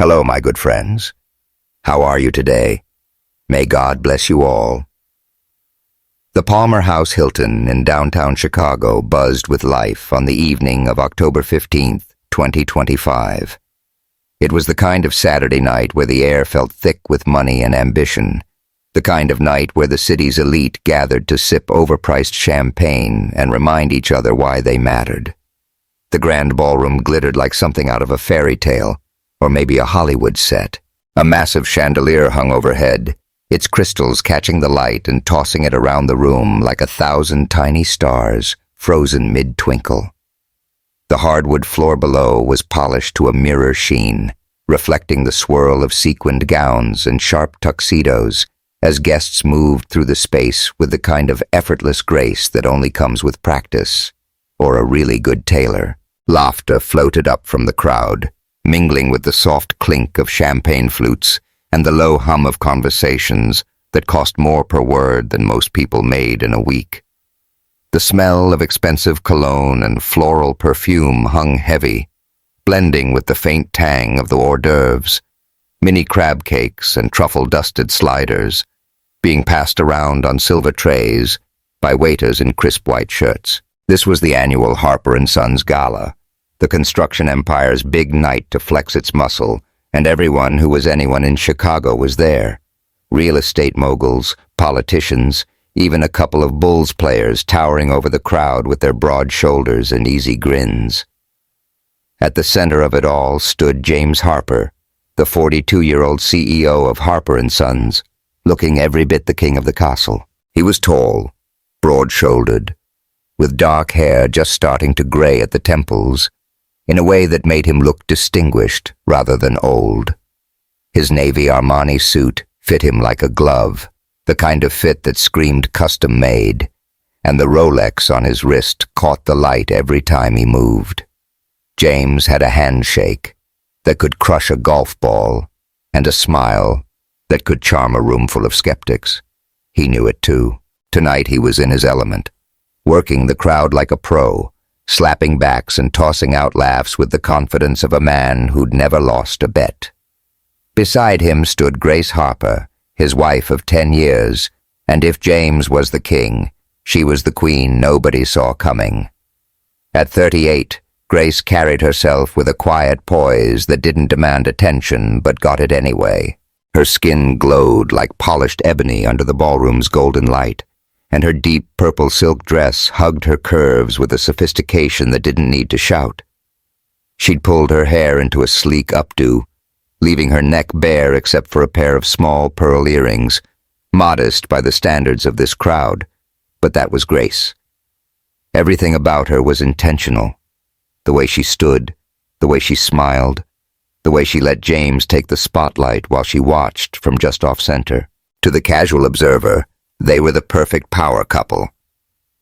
Hello, my good friends. How are you today? May God bless you all. The Palmer House Hilton in downtown Chicago buzzed with life on the evening of October 15th, 2025. It was the kind of Saturday night where the air felt thick with money and ambition, the kind of night where the city's elite gathered to sip overpriced champagne and remind each other why they mattered. The grand ballroom glittered like something out of a fairy tale, or maybe a Hollywood set. A massive chandelier hung overhead, its crystals catching the light and tossing it around the room like 1,000 tiny stars, frozen mid-twinkle. The hardwood floor below was polished to a mirror sheen, reflecting the swirl of sequined gowns and sharp tuxedos as guests moved through the space with the kind of effortless grace that only comes with practice, or a really good tailor. Laughter floated up from the crowd, mingling with the soft clink of champagne flutes and the low hum of conversations that cost more per word than most people made in a week. The smell of expensive cologne and floral perfume hung heavy, blending with the faint tang of the hors d'oeuvres, mini crab cakes and truffle-dusted sliders, being passed around on silver trays by waiters in crisp white shirts. This was the annual Harper Sons gala, the construction empire's big night to flex its muscle, and everyone who was anyone in Chicago was there. Real estate moguls, politicians, even a couple of Bulls players towering over the crowd with their broad shoulders and easy grins. At the center of it all stood James Harper, the 42-year-old CEO of Harper Sons, looking every bit the king of the castle. He was tall, broad-shouldered, with dark hair just starting to gray at the temples, in a way that made him look distinguished rather than old. His navy Armani suit fit him like a glove, the kind of fit that screamed custom-made, and the Rolex on his wrist caught the light every time he moved. James had a handshake that could crush a golf ball, and a smile that could charm a room full of skeptics. He knew it too. Tonight he was in his element, working the crowd like a pro, slapping backs and tossing out laughs with the confidence of a man who'd never lost a bet. Beside him stood Grace Harper, his wife of 10 years, and if James was the king, she was the queen nobody saw coming. At 38, Grace carried herself with a quiet poise that didn't demand attention but got it anyway. Her skin glowed like polished ebony under the ballroom's golden light, and her deep purple silk dress hugged her curves with a sophistication that didn't need to shout. She'd pulled her hair into a sleek updo, leaving her neck bare except for a pair of small pearl earrings, modest by the standards of this crowd, but that was Grace. Everything about her was intentional. The way she stood, the way she smiled, the way she let James take the spotlight while she watched from just off-center. To the casual observer, they were the perfect power couple.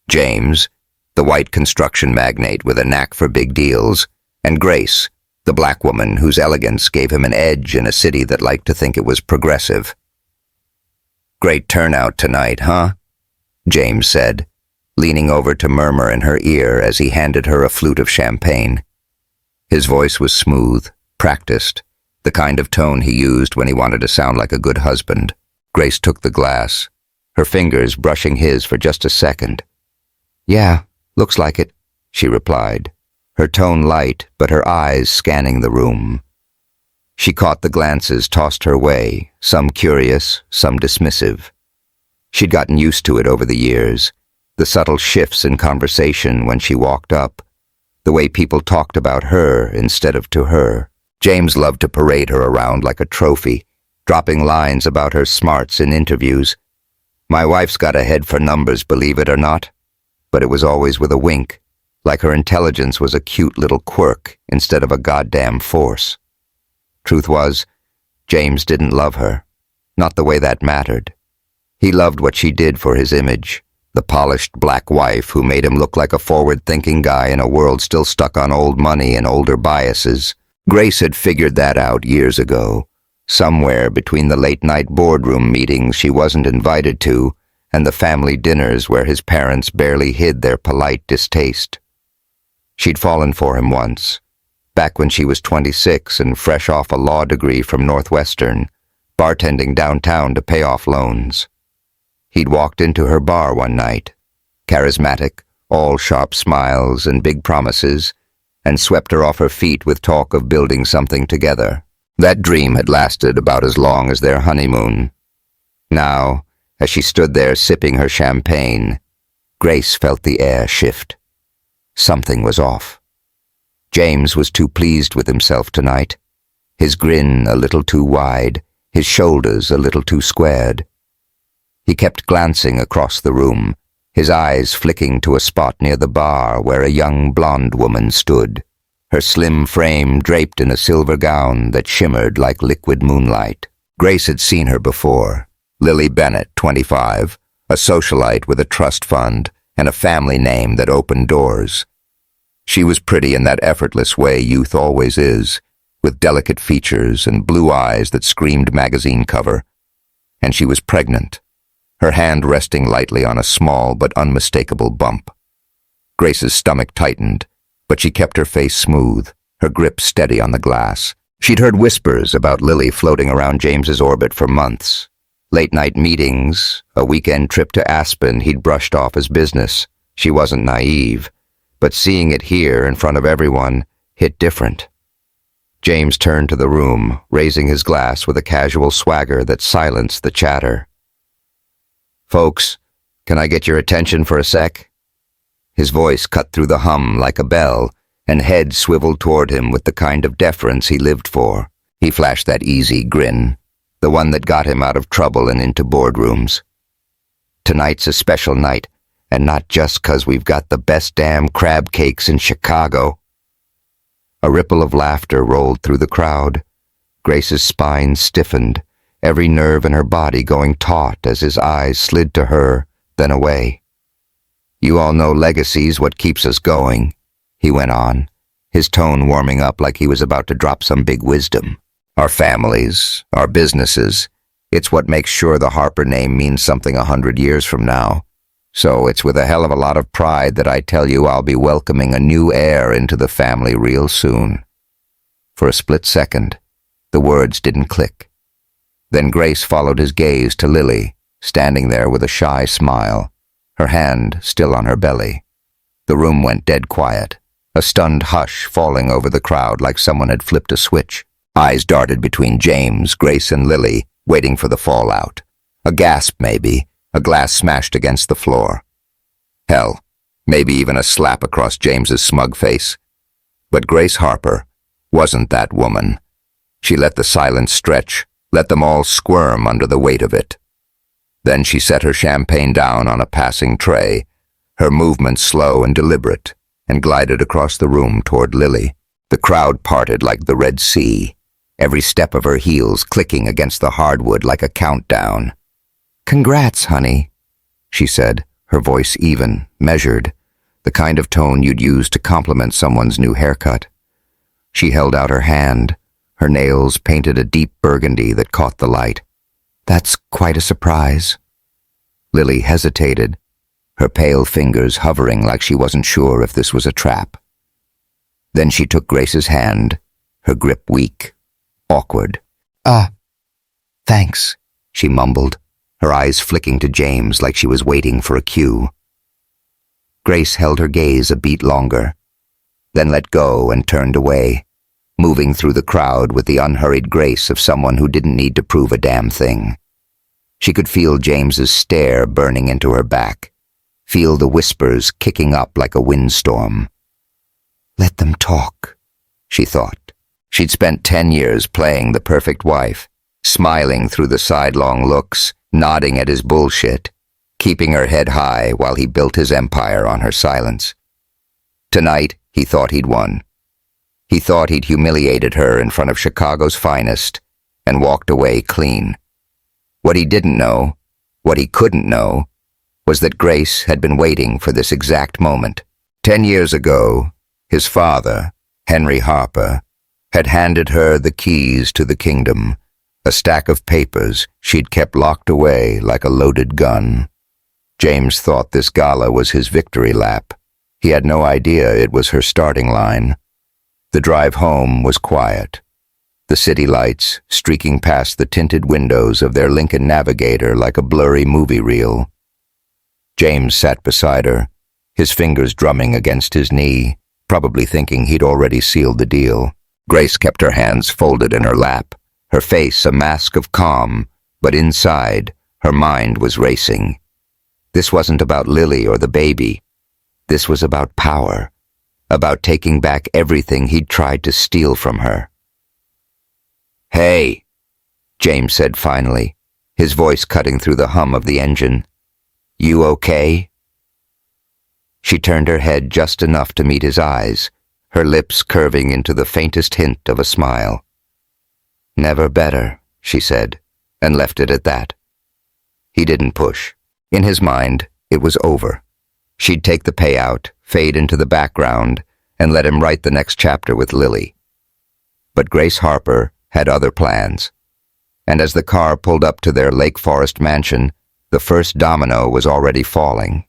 James, the white construction magnate with a knack for big deals, and Grace, the black woman whose elegance gave him an edge in a city that liked to think it was progressive. "Great turnout tonight, huh?" James said, leaning over to murmur in her ear as he handed her a flute of champagne. His voice was smooth, practiced, the kind of tone he used when he wanted to sound like a good husband. Grace took the glass, her fingers brushing his for just a second. "Yeah, looks like it," she replied, her tone light but her eyes scanning the room. She caught the glances tossed her way, some curious, some dismissive. She'd gotten used to it over the years, the subtle shifts in conversation when she walked up, the way people talked about her instead of to her. James loved to parade her around like a trophy, dropping lines about her smarts in interviews. "My wife's got a head for numbers, believe it or not," but it was always with a wink, like her intelligence was a cute little quirk instead of a goddamn force. Truth was, James didn't love her, not the way that mattered. He loved what she did for his image, the polished black wife who made him look like a forward-thinking guy in a world still stuck on old money and older biases. Grace had figured that out years ago, somewhere between the late-night boardroom meetings she wasn't invited to and the family dinners where his parents barely hid their polite distaste. She'd fallen for him once, back when she was 26 and fresh off a law degree from Northwestern, bartending downtown to pay off loans. He'd walked into her bar one night, charismatic, all sharp smiles and big promises, and swept her off her feet with talk of building something together. That dream had lasted about as long as their honeymoon. Now, as she stood there sipping her champagne, Grace felt the air shift. Something was off. James was too pleased with himself tonight, his grin a little too wide, his shoulders a little too squared. He kept glancing across the room, his eyes flicking to a spot near the bar where a young blonde woman stood, her slim frame draped in a silver gown that shimmered like liquid moonlight. Grace had seen her before. Lily Bennett, 25, a socialite with a trust fund and a family name that opened doors. She was pretty in that effortless way youth always is, with delicate features and blue eyes that screamed magazine cover. And she was pregnant, her hand resting lightly on a small but unmistakable bump. Grace's stomach tightened, but she kept her face smooth, her grip steady on the glass. She'd heard whispers about Lily floating around James's orbit for months. Late-night meetings, a weekend trip to Aspen he'd brushed off as business. She wasn't naive, but seeing it here in front of everyone hit different. James turned to the room, raising his glass with a casual swagger that silenced the chatter. "Folks, can I get your attention for a sec?" His voice cut through the hum like a bell, and head swiveled toward him with the kind of deference he lived for. He flashed that easy grin, the one that got him out of trouble and into boardrooms. "Tonight's a special night, and not just 'cause we've got the best damn crab cakes in Chicago." A ripple of laughter rolled through the crowd. Grace's spine stiffened, every nerve in her body going taut as his eyes slid to her, then away. "You all know legacy's what keeps us going," he went on, his tone warming up like he was about to drop some big wisdom. "Our families, our businesses, it's what makes sure the Harper name means something 100 years from now. So it's with a hell of a lot of pride that I tell you I'll be welcoming a new heir into the family real soon." For a split second, the words didn't click. Then Grace followed his gaze to Lily, standing there with a shy smile, her hand still on her belly. The room went dead quiet, a stunned hush falling over the crowd like someone had flipped a switch. Eyes darted between James, Grace, and Lily, waiting for the fallout. A gasp, maybe, a glass smashed against the floor. Hell, maybe even a slap across James's smug face. But Grace Harper wasn't that woman. She let the silence stretch, let them all squirm under the weight of it. Then she set her champagne down on a passing tray, her movements slow and deliberate, and glided across the room toward Lily. The crowd parted like the Red Sea, every step of her heels clicking against the hardwood like a countdown. "Congrats, honey," she said, her voice even, measured, the kind of tone you'd use to compliment someone's new haircut. She held out her hand, her nails painted a deep burgundy that caught the light. "That's quite a surprise." Lily hesitated, her pale fingers hovering like she wasn't sure if this was a trap. Then she took Grace's hand, her grip weak, awkward. Thanks," she mumbled, her eyes flicking to James like she was waiting for a cue. Grace held her gaze a beat longer, then let go and turned away, moving through the crowd with the unhurried grace of someone who didn't need to prove a damn thing. She could feel James's stare burning into her back, feel the whispers kicking up like a windstorm. Let them talk, she thought. She'd spent 10 years playing the perfect wife, smiling through the sidelong looks, nodding at his bullshit, keeping her head high while he built his empire on her silence. Tonight, he thought he'd won. He thought he'd humiliated her in front of Chicago's finest and walked away clean. What he didn't know, what he couldn't know, was that Grace had been waiting for this exact moment. 10 years ago, his father, Henry Harper, had handed her the keys to the kingdom, a stack of papers she'd kept locked away like a loaded gun. James thought this gala was his victory lap. He had no idea it was her starting line. The drive home was quiet, the city lights streaking past the tinted windows of their Lincoln Navigator like a blurry movie reel. James sat beside her, his fingers drumming against his knee, probably thinking he'd already sealed the deal. Grace kept her hands folded in her lap, her face a mask of calm, but inside, her mind was racing. This wasn't about Lily or the baby. This was about power, about taking back everything he'd tried to steal from her. "Hey," James said finally, his voice cutting through the hum of the engine. "You okay?" She turned her head just enough to meet his eyes, her lips curving into the faintest hint of a smile. "Never better," she said, and left it at that. He didn't push. In his mind, it was over. She'd take the payout, fade into the background, and let him write the next chapter with Lily. But Grace Harper had other plans. And as the car pulled up to their Lake Forest mansion, the first domino was already falling.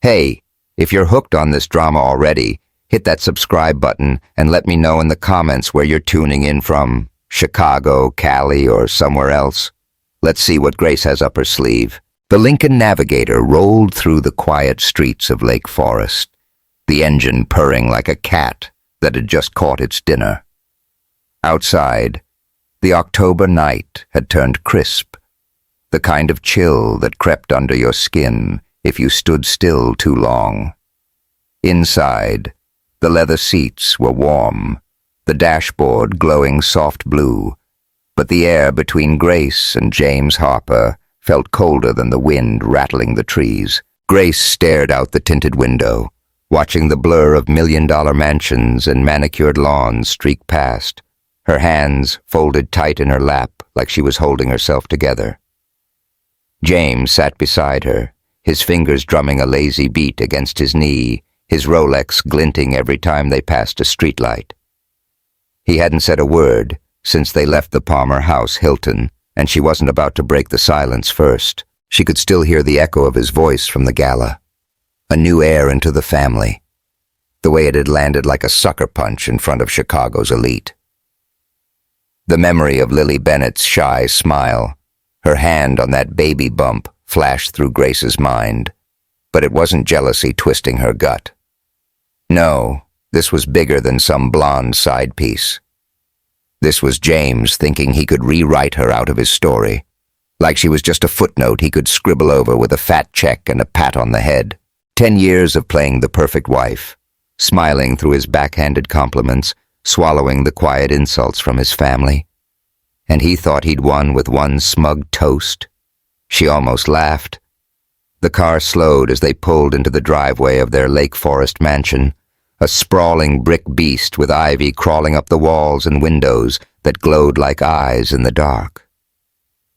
Hey, if you're hooked on this drama already, hit that subscribe button and let me know in the comments where you're tuning in from. Chicago, Cali, or somewhere else. Let's see what Grace has up her sleeve. The Lincoln Navigator rolled through the quiet streets of Lake Forest, the engine purring like a cat that had just caught its dinner. Outside, the October night had turned crisp, the kind of chill that crept under your skin if you stood still too long. Inside, the leather seats were warm, the dashboard glowing soft blue, but the air between Grace and James Harper felt colder than the wind rattling the trees. Grace stared out the tinted window, watching the blur of million-dollar mansions and manicured lawns streak past, her hands folded tight in her lap like she was holding herself together. James sat beside her, his fingers drumming a lazy beat against his knee, his Rolex glinting every time they passed a streetlight. He hadn't said a word since they left the Palmer House Hilton, and she wasn't about to break the silence first. She could still hear the echo of his voice from the gala. A new heir into the family, the way it had landed like a sucker punch in front of Chicago's elite. The memory of Lily Bennett's shy smile, her hand on that baby bump, flashed through Grace's mind, but it wasn't jealousy twisting her gut. No, this was bigger than some blonde side piece. This was James thinking he could rewrite her out of his story, like she was just a footnote he could scribble over with a fat check and a pat on the head. 10 years of playing the perfect wife, smiling through his backhanded compliments, swallowing the quiet insults from his family. And he thought he'd won with one smug toast. She almost laughed. The car slowed as they pulled into the driveway of their Lake Forest mansion, a sprawling brick beast with ivy crawling up the walls and windows that glowed like eyes in the dark.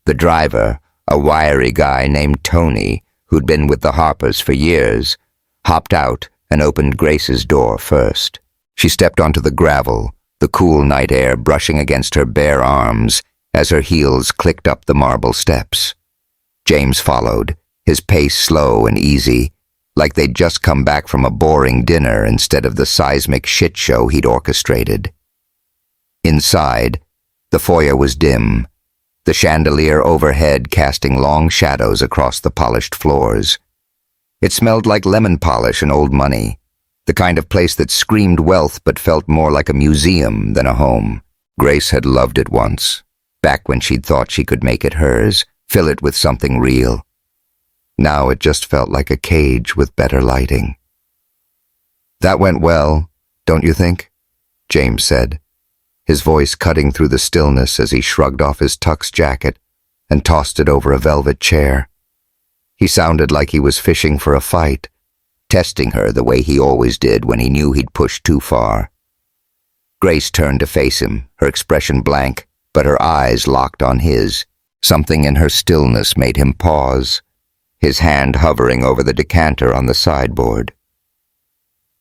The driver, a wiry guy named Tony, who'd been with the Harpers for years, hopped out and opened Grace's door first. She stepped onto the gravel, the cool night air brushing against her bare arms as her heels clicked up the marble steps. James followed, his pace slow and easy, like they'd just come back from a boring dinner instead of the seismic shit show he'd orchestrated. Inside, the foyer was dim, the chandelier overhead casting long shadows across the polished floors. It smelled like lemon polish and old money, the kind of place that screamed wealth but felt more like a museum than a home. Grace had loved it once, back when she'd thought she could make it hers, fill it with something real. Now it just felt like a cage with better lighting. "That went well, don't you think?" James said, his voice cutting through the stillness as he shrugged off his tux jacket and tossed it over a velvet chair. He sounded like he was fishing for a fight, testing her the way he always did when he knew he'd pushed too far. Grace turned to face him, her expression blank, but her eyes locked on his. Something in her stillness made him pause, his hand hovering over the decanter on the sideboard.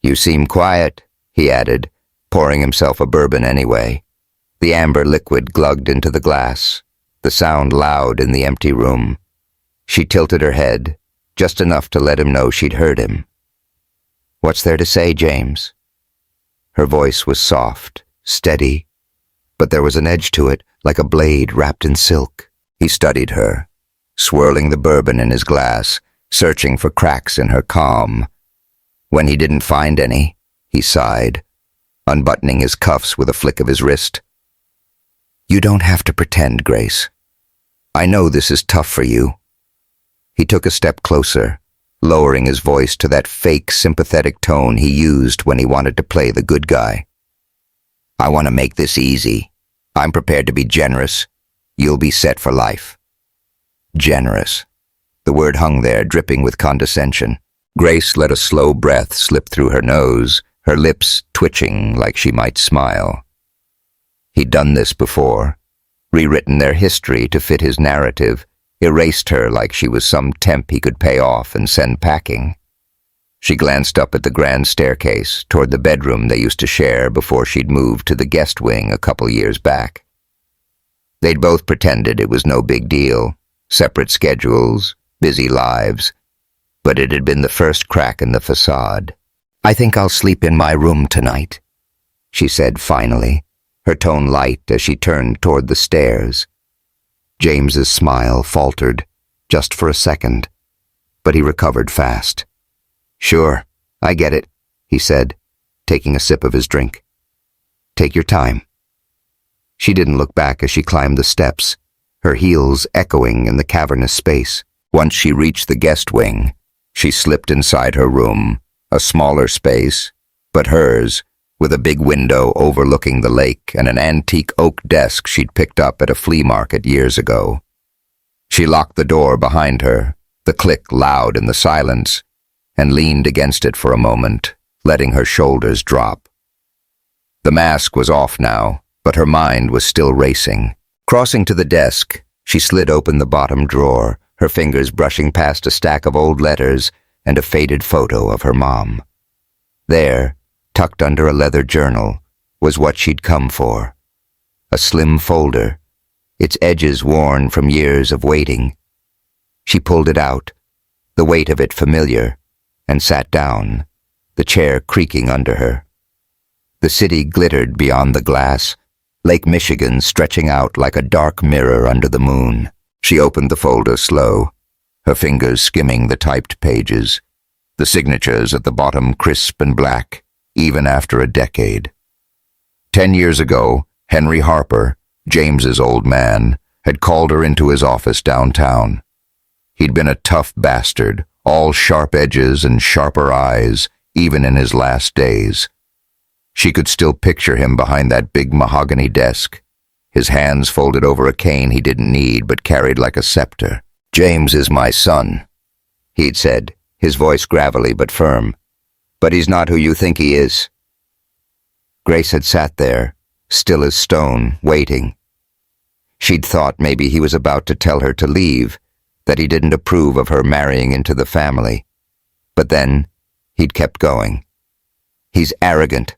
"You seem quiet," he added, pouring himself a bourbon anyway. The amber liquid glugged into the glass, the sound loud in the empty room. She tilted her head, just enough to let him know she'd heard him. "What's there to say, James?" Her voice was soft, steady, but there was an edge to it, like a blade wrapped in silk. He studied her, swirling the bourbon in his glass, searching for cracks in her calm. When he didn't find any, he sighed, unbuttoning his cuffs with a flick of his wrist. "You don't have to pretend, Grace. I know this is tough for you." He took a step closer, lowering his voice to that fake, sympathetic tone he used when he wanted to play the good guy. "I want to make this easy. I'm prepared to be generous. You'll be set for life." Generous. The word hung there, dripping with condescension. Grace let a slow breath slip through her nose, her lips twitching like she might smile. He'd done this before, rewritten their history to fit his narrative, erased her like she was some temp he could pay off and send packing. She glanced up at the grand staircase, toward the bedroom they used to share before she'd moved to the guest wing a couple years back. They'd both pretended it was no big deal, separate schedules, busy lives, but it had been the first crack in the facade. "I think I'll sleep in my room tonight," she said finally, her tone light as she turned toward the stairs. James's smile faltered, just for a second, but he recovered fast. "Sure, I get it," he said, taking a sip of his drink. "Take your time." She didn't look back as she climbed the steps, her heels echoing in the cavernous space. Once she reached the guest wing, she slipped inside her room, a smaller space, but hers, with a big window overlooking the lake and an antique oak desk she'd picked up at a flea market years ago. She locked the door behind her, the click loud in the silence, and leaned against it for a moment, letting her shoulders drop. The mask was off now, but her mind was still racing. Crossing to the desk, she slid open the bottom drawer, her fingers brushing past a stack of old letters and a faded photo of her mom. There, tucked under a leather journal, was what she'd come for. A slim folder, its edges worn from years of waiting. She pulled it out, the weight of it familiar, and sat down, the chair creaking under her. The city glittered beyond the glass, Lake Michigan stretching out like a dark mirror under the moon. She opened the folder slow, her fingers skimming the typed pages, the signatures at the bottom crisp and black, even after a decade. 10 years ago, Henry Harper, James's old man, had called her into his office downtown. He'd been a tough bastard, all sharp edges and sharper eyes, even in his last days. She could still picture him behind that big mahogany desk, his hands folded over a cane he didn't need but carried like a scepter. "James is my son," he'd said, his voice gravelly but firm. "But he's not who you think he is." Grace had sat there, still as stone, waiting. She'd thought maybe he was about to tell her to leave, that he didn't approve of her marrying into the family. But then, he'd kept going. "He's arrogant,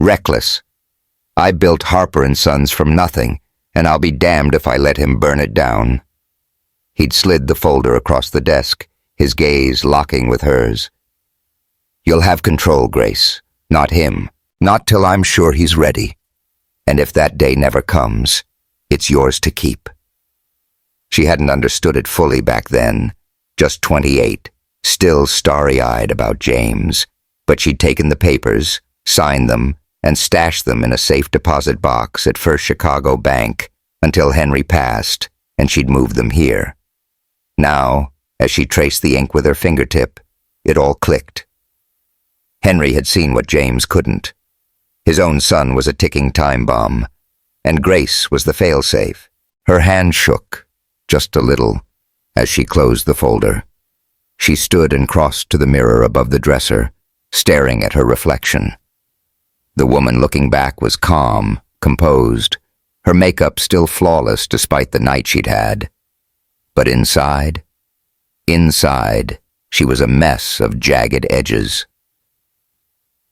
reckless. I built Harper Sons from nothing, and I'll be damned if I let him burn it down." He'd slid the folder across the desk, his gaze locking with hers. "You'll have control, Grace, not him, not till I'm sure he's ready. And if that day never comes, it's yours to keep." She hadn't understood it fully back then, just 28, still starry-eyed about James, but she'd taken the papers, signed them, and stashed them in a safe deposit box at First Chicago Bank until Henry passed, and she'd moved them here. Now, as she traced the ink with her fingertip, it all clicked. Henry had seen what James couldn't. His own son was a ticking time bomb, and Grace was the failsafe. Her hand shook, just a little, as she closed the folder. She stood and crossed to the mirror above the dresser, staring at her reflection. The woman looking back was calm, composed, her makeup still flawless despite the night she'd had. But inside, she was a mess of jagged edges.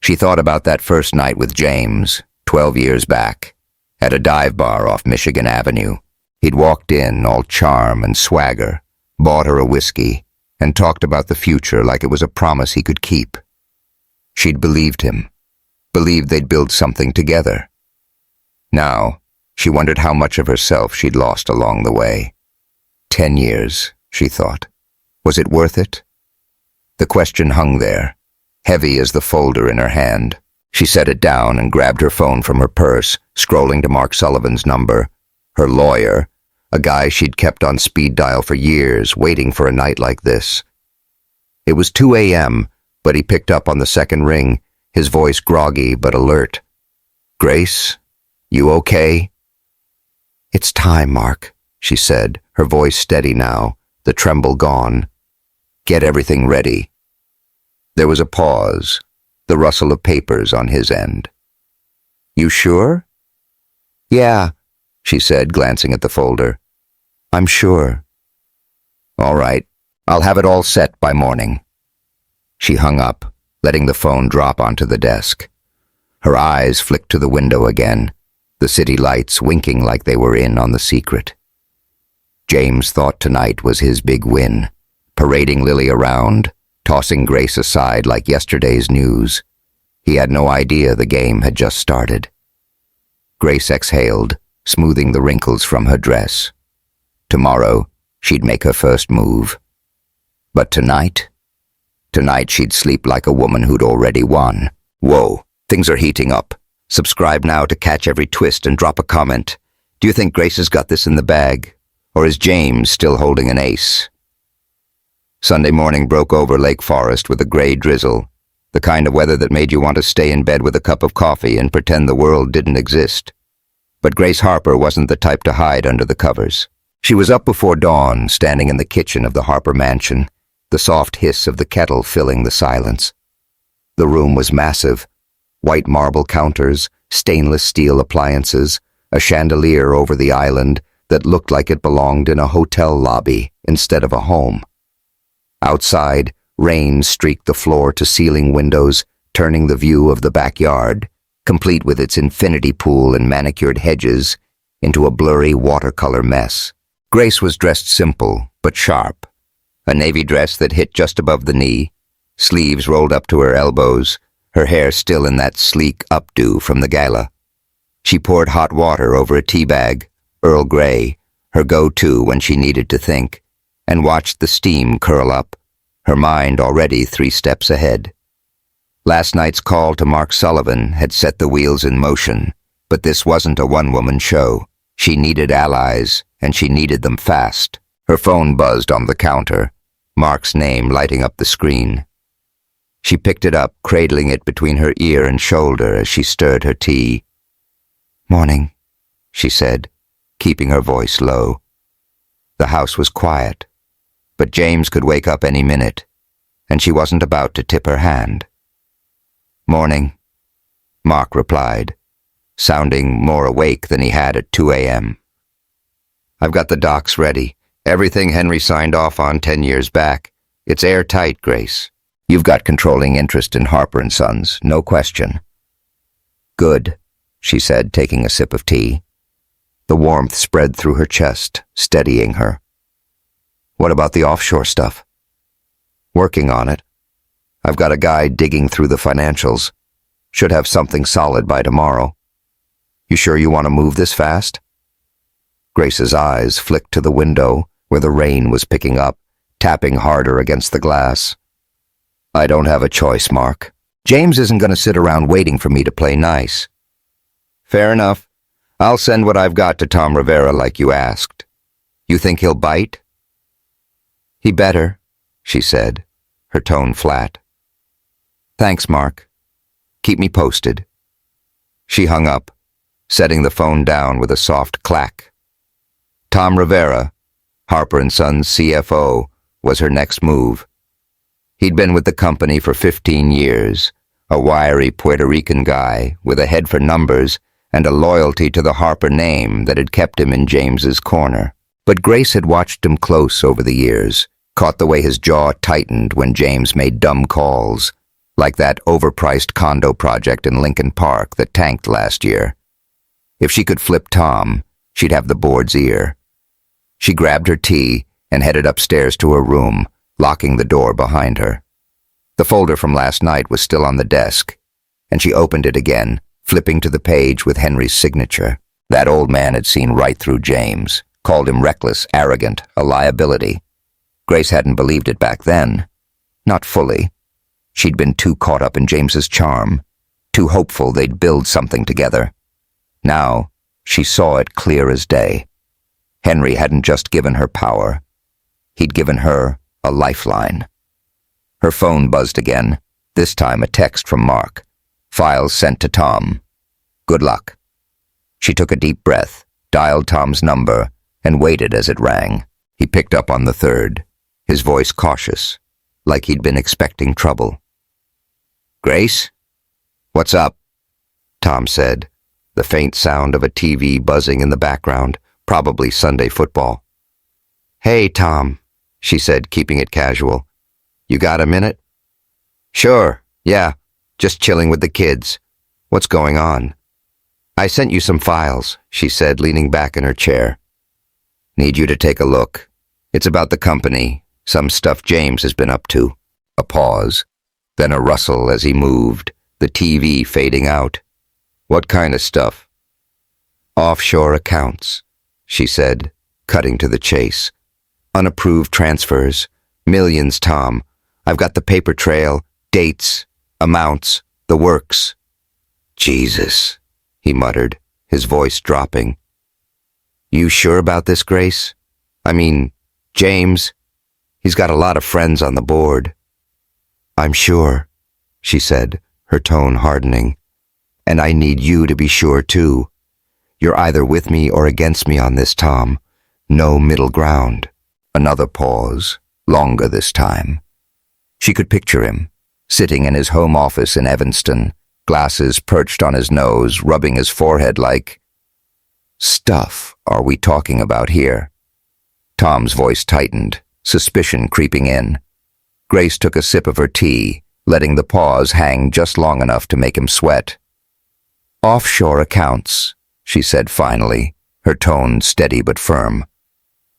She thought about that first night with James, 12 years back, at a dive bar off Michigan Avenue. He'd walked in all charm and swagger, bought her a whiskey, and talked about the future like it was a promise he could keep. She'd believed him, believed they'd build something together. Now, she wondered how much of herself she'd lost along the way. 10 years, she thought. Was it worth it? The question hung there, heavy as the folder in her hand. She set it down and grabbed her phone from her purse, scrolling to Mark Sullivan's number. Her lawyer, a guy she'd kept on speed dial for years, waiting for a night like this. It was 2 a.m., but he picked up on the second ring, his voice groggy but alert. "Grace, you okay?" "It's time, Mark," she said, her voice steady now, the tremble gone. "Get everything ready." There was a pause, the rustle of papers on his end. "You sure?" "Yeah," she said, glancing at the folder. "I'm sure." "All right, I'll have it all set by morning." She hung up, letting the phone drop onto the desk. Her eyes flicked to the window again, the city lights winking like they were in on the secret. James thought tonight was his big win, parading Lily around, tossing Grace aside like yesterday's news. He had no idea the game had just started. Grace exhaled, smoothing the wrinkles from her dress. Tomorrow, she'd make her first move. But tonight she'd sleep like a woman who'd already won. Whoa, things are heating up. Subscribe now to catch every twist and drop a comment. Do you think Grace has got this in the bag? Or is James still holding an ace? Sunday morning broke over Lake Forest with a gray drizzle, the kind of weather that made you want to stay in bed with a cup of coffee and pretend the world didn't exist. But Grace Harper wasn't the type to hide under the covers. She was up before dawn, standing in the kitchen of the Harper mansion, the soft hiss of the kettle filling the silence. The room was massive. White marble counters, stainless steel appliances, a chandelier over the island that looked like it belonged in a hotel lobby instead of a home. Outside, rain streaked the floor-to-ceiling windows, turning the view of the backyard, complete with its infinity pool and manicured hedges, into a blurry watercolor mess. Grace was dressed simple, but sharp. A navy dress that hit just above the knee, sleeves rolled up to her elbows, her hair still in that sleek updo from the gala. She poured hot water over a tea bag, Earl Grey, her go-to when she needed to think, and watched the steam curl up, her mind already 3 steps ahead. Last night's call to Mark Sullivan had set the wheels in motion, but this wasn't a one-woman show. She needed allies, and she needed them fast. Her phone buzzed on the counter, Mark's name lighting up the screen. She picked it up, cradling it between her ear and shoulder as she stirred her tea. "Morning," she said, keeping her voice low. The house was quiet, but James could wake up any minute, and she wasn't about to tip her hand. "Morning," Mark replied, sounding more awake than he had at 2 a.m. "I've got the docs ready. Everything Henry signed off on 10 years back. It's airtight, Grace. You've got controlling interest in Harper Sons, no question." "Good," she said, taking a sip of tea. The warmth spread through her chest, steadying her. "What about the offshore stuff?" "Working on it. I've got a guy digging through the financials. Should have something solid by tomorrow. You sure you want to move this fast?" Grace's eyes flicked to the window, where the rain was picking up, tapping harder against the glass. "I don't have a choice, Mark. James isn't going to sit around waiting for me to play nice." "Fair enough. I'll send what I've got to Tom Rivera like you asked. You think he'll bite?" "He better," she said, her tone flat. "Thanks, Mark. Keep me posted." She hung up, setting the phone down with a soft clack. Tom Rivera, Harper Sons CFO, was her next move. He'd been with the company for 15 years, a wiry Puerto Rican guy with a head for numbers and a loyalty to the Harper name that had kept him in James's corner. But Grace had watched him close over the years, caught the way his jaw tightened when James made dumb calls, like that overpriced condo project in Lincoln Park that tanked last year. If she could flip Tom, she'd have the board's ear. She grabbed her tea and headed upstairs to her room, locking the door behind her. The folder from last night was still on the desk, and she opened it again, flipping to the page with Henry's signature. That old man had seen right through James, called him reckless, arrogant, a liability. Grace hadn't believed it back then. Not fully. She'd been too caught up in James's charm, too hopeful they'd build something together. Now, she saw it clear as day. Henry hadn't just given her power. He'd given her a lifeline. Her phone buzzed again, this time a text from Mark. Files sent to Tom. Good luck. She took a deep breath, dialed Tom's number, and waited as it rang. He picked up on the third, his voice cautious, like he'd been expecting trouble. Grace? What's up? Tom said, the faint sound of a TV buzzing in the background, probably Sunday football. Hey, Tom, she said, keeping it casual. You got a minute? Sure, yeah, just chilling with the kids. What's going on? I sent you some files, she said, leaning back in her chair. Need you to take a look. It's about the company, some stuff James has been up to. A pause, then a rustle as he moved, the TV fading out. What kind of stuff? Offshore accounts, she said, cutting to the chase. Unapproved transfers. Millions, Tom. I've got the paper trail, dates, amounts, the works. Jesus, he muttered, his voice dropping. You sure about this, Grace? I mean, James, he's got a lot of friends on the board. I'm sure, she said, her tone hardening. And I need you to be sure, too. You're either with me or against me on this, Tom. No middle ground. Another pause, longer this time. She could picture him, sitting in his home office in Evanston, glasses perched on his nose, rubbing his forehead like, stuff are we talking about here? Tom's voice tightened, suspicion creeping in. Grace took a sip of her tea, letting the pause hang just long enough to make him sweat. Offshore accounts, she said finally, her tone steady but firm.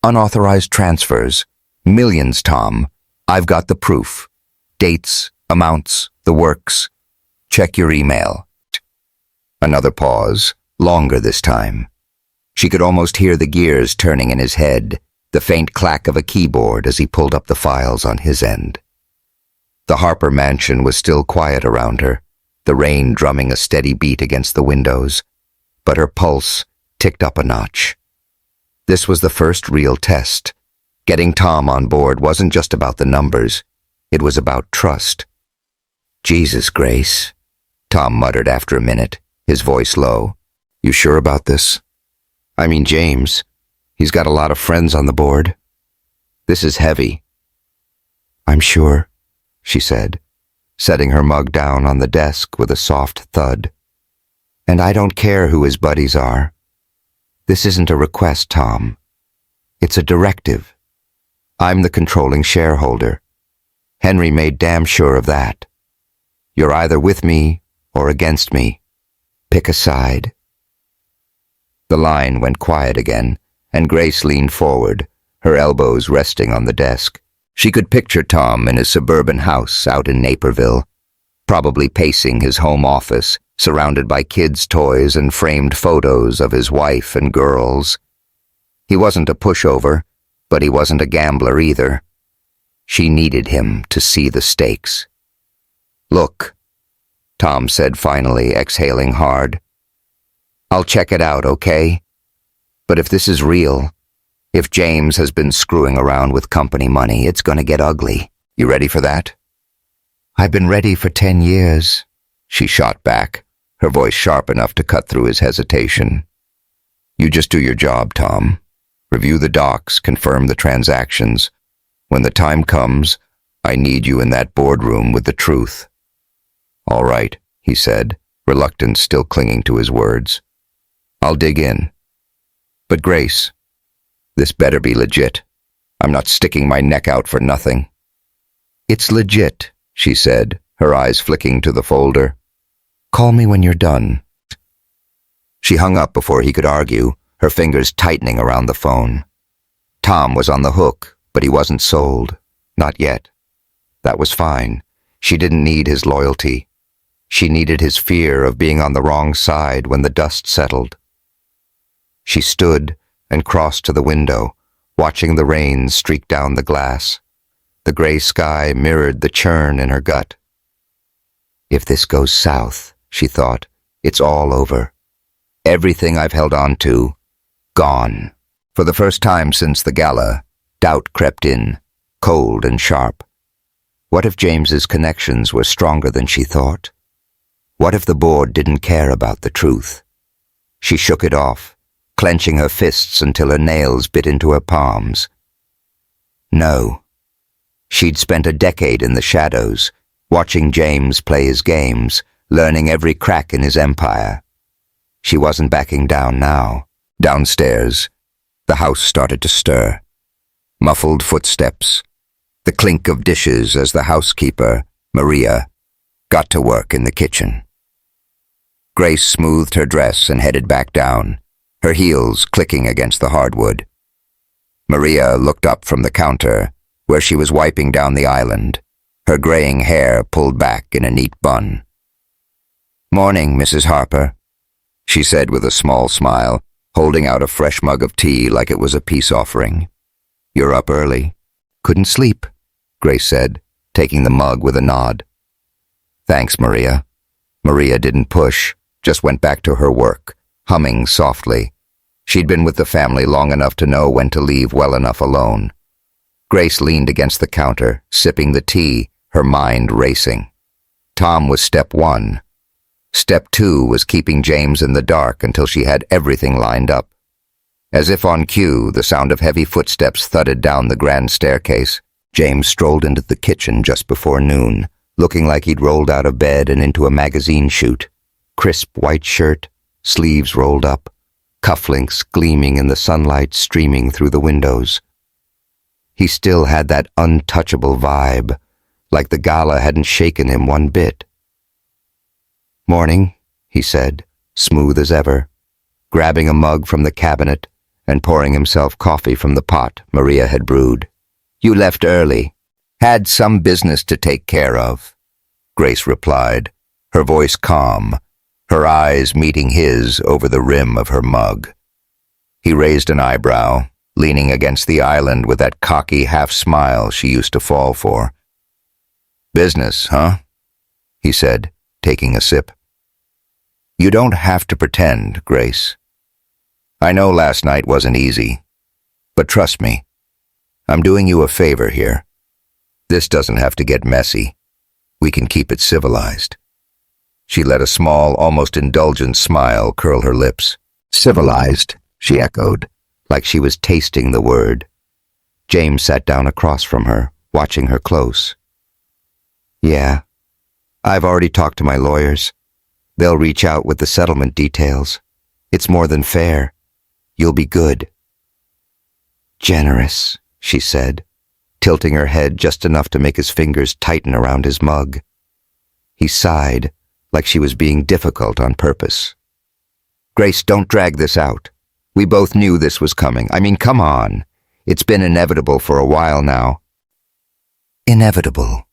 Unauthorized transfers. Millions, Tom. I've got the proof. Dates, amounts, the works. Check your email. Another pause, longer this time. She could almost hear the gears turning in his head, the faint clack of a keyboard as he pulled up the files on his end. The Harper mansion was still quiet around her, the rain drumming a steady beat against the windows, but her pulse ticked up a notch. This was the first real test. Getting Tom on board wasn't just about the numbers, it was about trust. Jesus, Grace, Tom muttered after a minute, his voice low. You sure about this? I mean, James, he's got a lot of friends on the board. This is heavy. I'm sure, she said, setting her mug down on the desk with a soft thud. And I don't care who his buddies are. This isn't a request, Tom. It's a directive. I'm the controlling shareholder. Henry made damn sure of that. You're either with me or against me. Pick a side. The line went quiet again, and Grace leaned forward, her elbows resting on the desk. She could picture Tom in his suburban house out in Naperville, probably pacing his home office, surrounded by kids' toys and framed photos of his wife and girls. He wasn't a pushover, but he wasn't a gambler either. She needed him to see the stakes. Look, Tom said finally, exhaling hard. I'll check it out, okay? But if this is real, if James has been screwing around with company money, it's gonna get ugly. You ready for that? I've been ready for 10 years, she shot back, her voice sharp enough to cut through his hesitation. You just do your job, Tom. Review the docs, confirm the transactions. When the time comes, I need you in that boardroom with the truth. All right, he said, reluctance still clinging to his words. I'll dig in. But Grace, this better be legit. I'm not sticking my neck out for nothing. It's legit, she said, her eyes flicking to the folder. Call me when you're done. She hung up before he could argue, her fingers tightening around the phone. Tom was on the hook, but he wasn't sold. Not yet. That was fine. She didn't need his loyalty. She needed his fear of being on the wrong side when the dust settled. She stood and crossed to the window, watching the rain streak down the glass. The gray sky mirrored the churn in her gut. If this goes south, she thought, it's all over. Everything I've held on to, gone. For the first time since the gala, doubt crept in, cold and sharp. What if James's connections were stronger than she thought? What if the board didn't care about the truth? She shook it off, clenching her fists until her nails bit into her palms. No. She'd spent a decade in the shadows, watching James play his games, learning every crack in his empire. She wasn't backing down now. Downstairs, the house started to stir. Muffled footsteps, the clink of dishes as the housekeeper, Maria, got to work in the kitchen. Grace smoothed her dress and headed back down, her heels clicking against the hardwood. Maria looked up from the counter, where she was wiping down the island, her graying hair pulled back in a neat bun. "Morning, Mrs. Harper," she said with a small smile, holding out a fresh mug of tea like it was a peace offering. "You're up early." "Couldn't sleep," Grace said, taking the mug with a nod. "Thanks, Maria." Maria didn't push, just went back to her work, humming softly. She'd been with the family long enough to know when to leave well enough alone. Grace leaned against the counter, sipping the tea, her mind racing. Tom was step one. Step two was keeping James in the dark until she had everything lined up. As if on cue, the sound of heavy footsteps thudded down the grand staircase. James strolled into the kitchen just before noon, looking like he'd rolled out of bed and into a magazine shoot. Crisp white shirt, sleeves rolled up, cufflinks gleaming in the sunlight streaming through the windows. He still had that untouchable vibe, like the gala hadn't shaken him one bit. "Morning," he said, smooth as ever, grabbing a mug from the cabinet and pouring himself coffee from the pot Maria had brewed. "You left early. Had some business to take care of," Grace replied, her voice calm, her eyes meeting his over the rim of her mug. He raised an eyebrow, leaning against the island with that cocky half-smile she used to fall for. "Business, huh?" he said, taking a sip. "You don't have to pretend, Grace. I know last night wasn't easy, but trust me, I'm doing you a favor here. This doesn't have to get messy. We can keep it civilized." She let a small, almost indulgent smile curl her lips. "Civilized," she echoed, like she was tasting the word. James sat down across from her, watching her close. "Yeah, I've already talked to my lawyers. They'll reach out with the settlement details. It's more than fair. You'll be good." "Generous," she said, tilting her head just enough to make his fingers tighten around his mug. He sighed, like she was being difficult on purpose. "Grace, don't drag this out. We both knew this was coming. I mean, come on. It's been inevitable for a while now." "Inevitable,"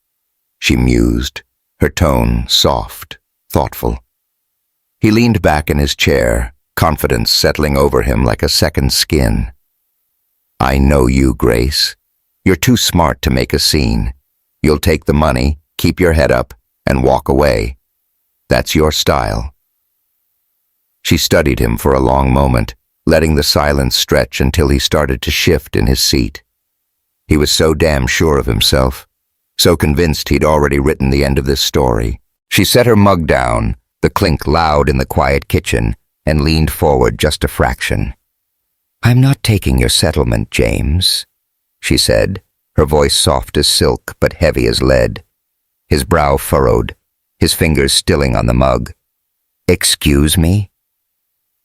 she mused, her tone soft, thoughtful. He leaned back in his chair, confidence settling over him like a second skin. "I know you, Grace. You're too smart to make a scene. You'll take the money, keep your head up, and walk away. That's your style." She studied him for a long moment, letting the silence stretch until he started to shift in his seat. He was so damn sure of himself, so convinced he'd already written the end of this story. She set her mug down, the clink loud in the quiet kitchen, and leaned forward just a fraction. "I'm not taking your settlement, James," she said, her voice soft as silk but heavy as lead. His brow furrowed, his fingers stilling on the mug. "Excuse me?"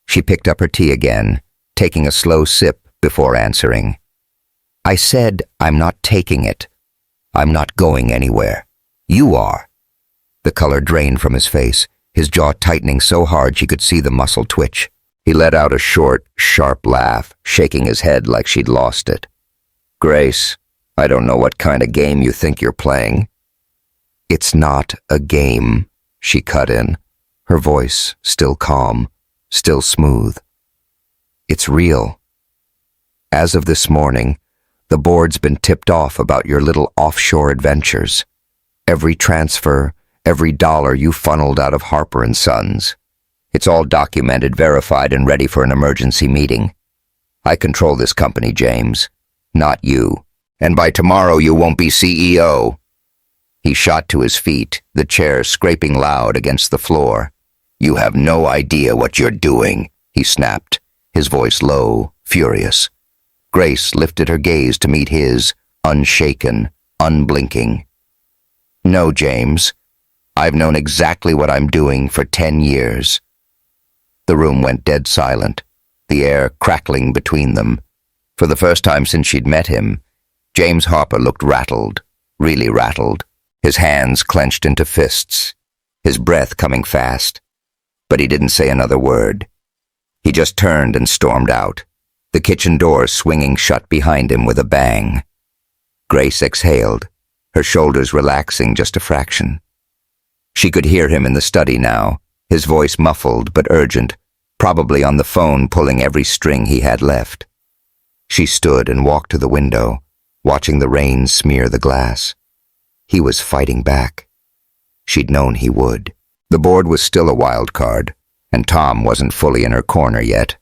She picked up her tea again, taking a slow sip before answering. "I said I'm not taking it. I'm not going anywhere. You are." The color drained from his face, his jaw tightening so hard she could see the muscle twitch. He let out a short, sharp laugh, shaking his head like she'd lost it. "Grace, I don't know what kind of game you think you're playing." "It's not a game," she cut in, her voice still calm, still smooth. It's real. As of this morning, the board's been tipped off about your little offshore adventures. Every transfer, every dollar you funneled out of Harper Sons. It's all documented, verified, and ready for an emergency meeting. I control this company, James, not you. And by tomorrow you won't be CEO. He shot to his feet, the chair scraping loud against the floor. You have no idea what you're doing, he snapped, his voice low, furious. Grace lifted her gaze to meet his, unshaken, unblinking. No, James. I've known exactly what I'm doing for 10 years. The room went dead silent, the air crackling between them. For the first time since she'd met him, James Harper looked rattled, really rattled, his hands clenched into fists, his breath coming fast. But he didn't say another word. He just turned and stormed out, the kitchen door swinging shut behind him with a bang. Grace exhaled, her shoulders relaxing just a fraction. She could hear him in the study now, his voice muffled but urgent, probably on the phone pulling every string he had left. She stood and walked to the window, watching the rain smear the glass. He was fighting back. She'd known he would. The board was still a wild card, and Tom wasn't fully in her corner yet.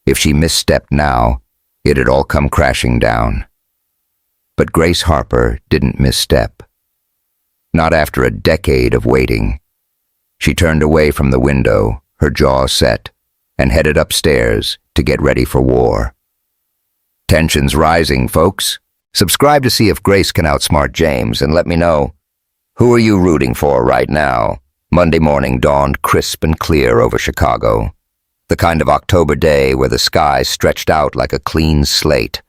If she misstepped now, it'd all come crashing down. But Grace Harper didn't misstep. Not after a decade of waiting. She turned away from the window, her jaw set, and headed upstairs to get ready for war. Tension's rising, folks. Subscribe to see if Grace can outsmart James, and let me know, who are you rooting for right now? Monday morning dawned crisp and clear over Chicago. The kind of October day where the sky stretched out like a clean slate,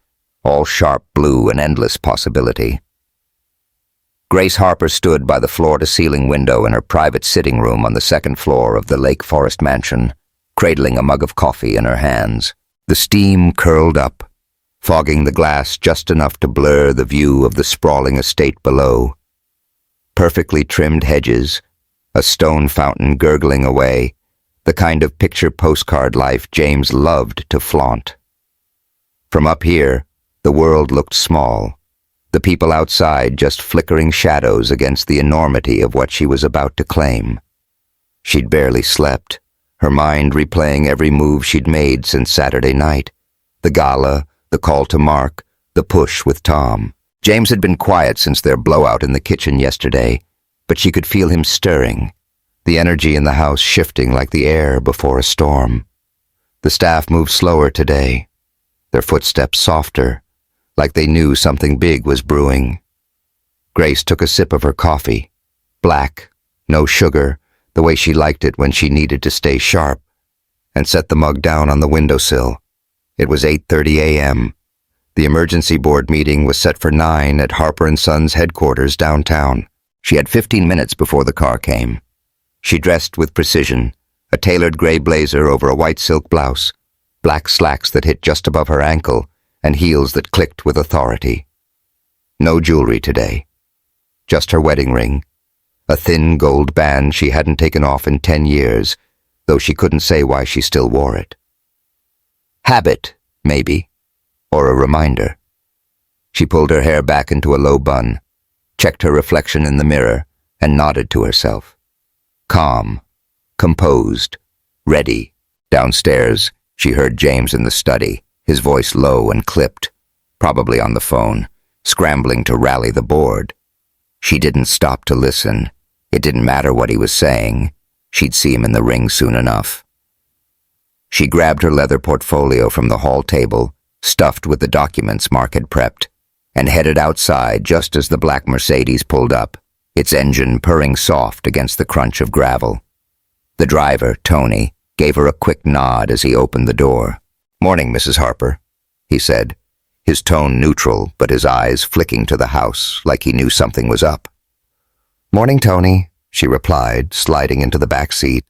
all sharp blue and endless possibility. Grace Harper stood by the floor-to-ceiling window in her private sitting room on the second floor of the Lake Forest mansion, cradling a mug of coffee in her hands. The steam curled up, fogging the glass just enough to blur the view of the sprawling estate below. Perfectly trimmed hedges, a stone fountain gurgling away, the kind of picture postcard life James loved to flaunt. From up here, the world looked small, the people outside just flickering shadows against the enormity of what she was about to claim. She'd barely slept, her mind replaying every move she'd made since Saturday night. The gala, the call to Mark, the push with Tom. James had been quiet since their blowout in the kitchen yesterday, but she could feel him stirring, the energy in the house shifting like the air before a storm. The staff moved slower today, their footsteps softer, like they knew something big was brewing. Grace took a sip of her coffee, black, no sugar, the way she liked it when she needed to stay sharp, and set the mug down on the windowsill. It was 8:30 a.m. The emergency board meeting was set for 9 at Harper Sons headquarters downtown. She had 15 minutes before the car came. She dressed with precision, a tailored gray blazer over a white silk blouse, black slacks that hit just above her ankle, and heels that clicked with authority. No jewelry today. Just her wedding ring, a thin gold band she hadn't taken off in 10 years, though she couldn't say why she still wore it. Habit, maybe, or a reminder. She pulled her hair back into a low bun, checked her reflection in the mirror, and nodded to herself. Calm, composed, ready. Downstairs, she heard James in the study, his voice low and clipped, probably on the phone, scrambling to rally the board. She didn't stop to listen. It didn't matter what he was saying. She'd see him in the ring soon enough. She grabbed her leather portfolio from the hall table, stuffed with the documents Mark had prepped, and headed outside just as the black Mercedes pulled up, its engine purring soft against the crunch of gravel. The driver, Tony, gave her a quick nod as he opened the door. "Morning, Mrs. Harper," he said, his tone neutral but his eyes flicking to the house like he knew something was up. "Morning, Tony," she replied, sliding into the back seat.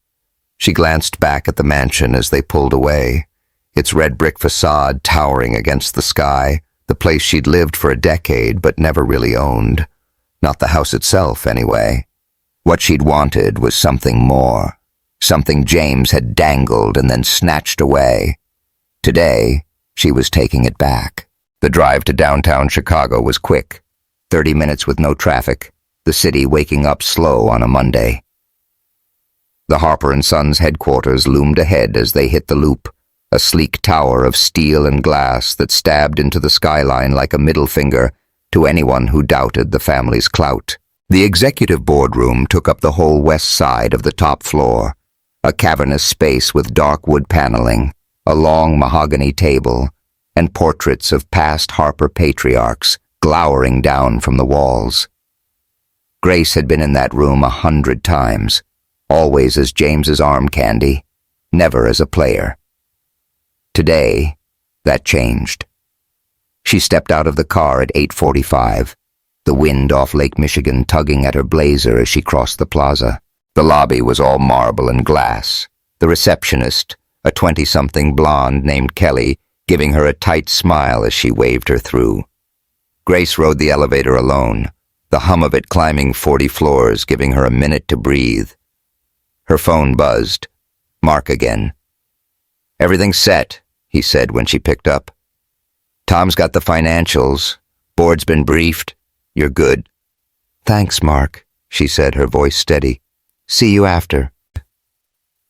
She glanced back at the mansion as they pulled away, its red brick facade towering against the sky, the place she'd lived for a decade but never really owned. Not the house itself, anyway. What she'd wanted was something more, something James had dangled and then snatched away. Today, she was taking it back. The drive to downtown Chicago was quick, 30 minutes with no traffic, the city waking up slow on a Monday. The Harper Sons headquarters loomed ahead as they hit the loop, a sleek tower of steel and glass that stabbed into the skyline like a middle finger to anyone who doubted the family's clout. The executive boardroom took up the whole west side of the top floor, a cavernous space with dark wood paneling, a long mahogany table, and portraits of past Harper patriarchs glowering down from the walls. Grace had been in that room 100 times, always as James's arm candy, never as a player. Today, that changed. She stepped out of the car at 8:45, the wind off Lake Michigan tugging at her blazer as she crossed the plaza. The lobby was all marble and glass. The receptionist, a 20-something blonde named Kelly, giving her a tight smile as she waved her through. Grace rode the elevator alone, the hum of it climbing 40 floors, giving her a minute to breathe. Her phone buzzed. Mark again. "Everything's set," he said when she picked up. "Tom's got the financials. Board's been briefed. You're good." "Thanks, Mark," she said, her voice steady. "See you after."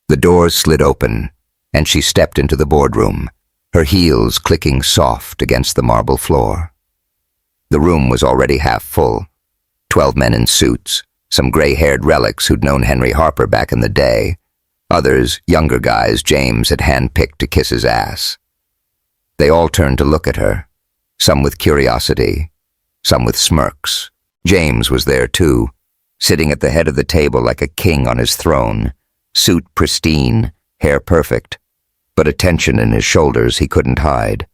The doors slid open, and she stepped into the boardroom, her heels clicking soft against the marble floor. The room was already half full. 12 men in suits, some gray-haired relics who'd known Henry Harper back in the day, others younger guys James had handpicked to kiss his ass. They all turned to look at her, some with curiosity, some with smirks. James was there too, sitting at the head of the table like a king on his throne, suit pristine, hair perfect, but a tension in his shoulders he couldn't hide.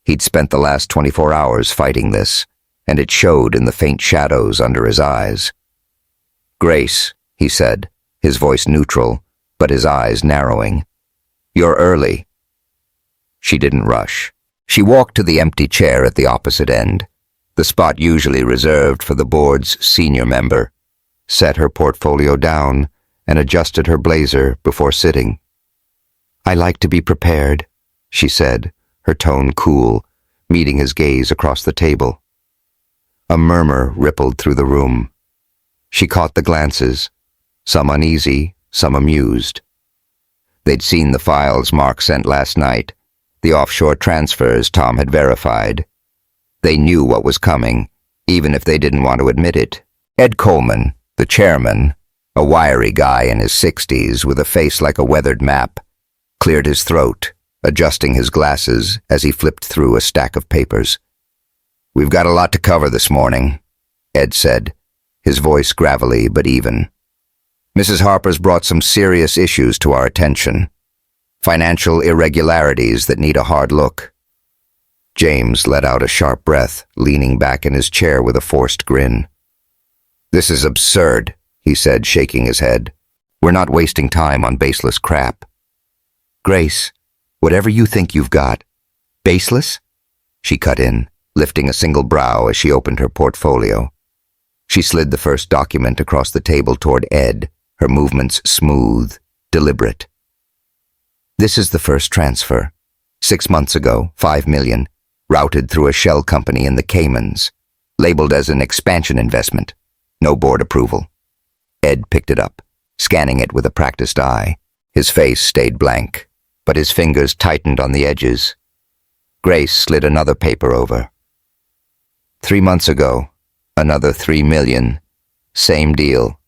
He'd spent the last 24 hours fighting this, and it showed in the faint shadows under his eyes. "Grace," he said, his voice neutral, but his eyes narrowing. "You're early." She didn't rush. She walked to the empty chair at the opposite end, the spot usually reserved for the board's senior member, set her portfolio down, and adjusted her blazer before sitting. "I like to be prepared," she said, her tone cool, meeting his gaze across the table. A murmur rippled through the room. She caught the glances, some uneasy, some amused. They'd seen the files Mark sent last night, the offshore transfers Tom had verified. They knew what was coming, even if they didn't want to admit it. Ed Coleman, the chairman, a wiry guy in his 60s with a face like a weathered map, cleared his throat, adjusting his glasses as he flipped through a stack of papers. "We've got a lot to cover this morning," Ed said, his voice gravelly but even. "Mrs. Harper's brought some serious issues to our attention. Financial irregularities that need a hard look." James let out a sharp breath, leaning back in his chair with a forced grin. "This is absurd," he said, shaking his head. "We're not wasting time on baseless crap." "Grace, whatever you think you've got, baseless?" she cut in, lifting a single brow as she opened her portfolio. She slid the first document across the table toward Ed, her movements smooth, deliberate. "This is the first transfer. 6 months ago, $5 million, routed through a shell company in the Caymans, labeled as an expansion investment. No board approval." Ed picked it up, scanning it with a practiced eye. His face stayed blank, but his fingers tightened on the edges. Grace slid another paper over. 3 months ago, another $3 million. Same deal.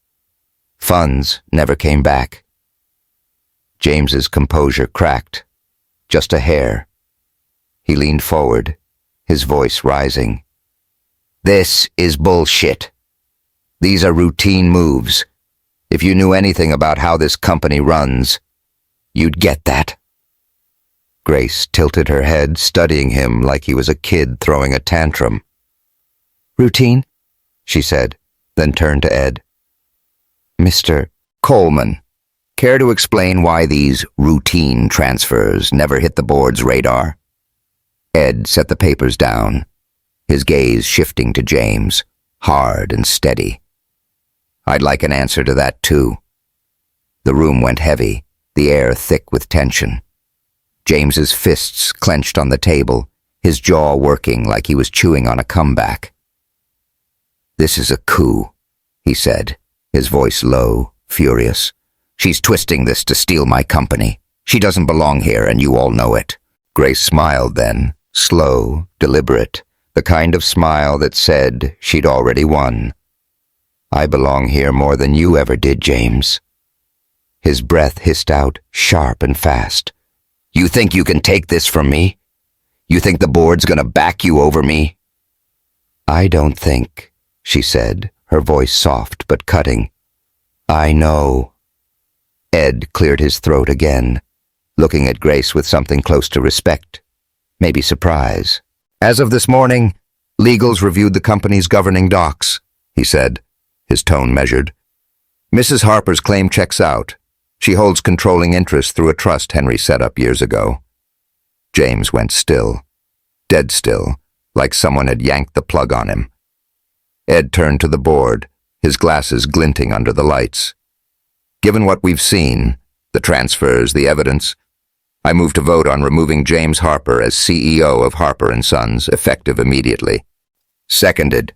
Funds never came back. James's composure cracked, just a hair. He leaned forward, his voice rising. "This is bullshit. These are routine moves. If you knew anything about how this company runs, you'd get that." Grace tilted her head, studying him like he was a kid throwing a tantrum. "Routine?" she said, then turned to Ed. "Mr. Coleman, care to explain why these routine transfers never hit the board's radar?" Ed set the papers down, his gaze shifting to James, hard and steady. I'd like an answer to that too. The room went heavy, the air thick with tension. James's fists clenched on the table, his jaw working like he was chewing on a comeback. "This is a coup," he said, his voice low, furious. "She's twisting this to steal my company. She doesn't belong here, and you all know it." Grace smiled then, slow, deliberate, the kind of smile that said she'd already won. "I belong here more than you ever did, James." His breath hissed out, sharp and fast. "You think you can take this from me? You think the board's gonna back you over me?" "I don't think," she said, her voice soft but cutting. "I know." Ed cleared his throat again, looking at Grace with something close to respect, maybe surprise. "As of this morning, legals reviewed the company's governing docs," he said, his tone measured. "Mrs. Harper's claim checks out. She holds controlling interest through a trust Henry set up years ago." James went still, dead still, like someone had yanked the plug on him. Ed turned to the board, his glasses glinting under the lights. "Given what we've seen, the transfers, the evidence, I move to vote on removing James Harper as CEO of Harper Sons, effective immediately." "Seconded,"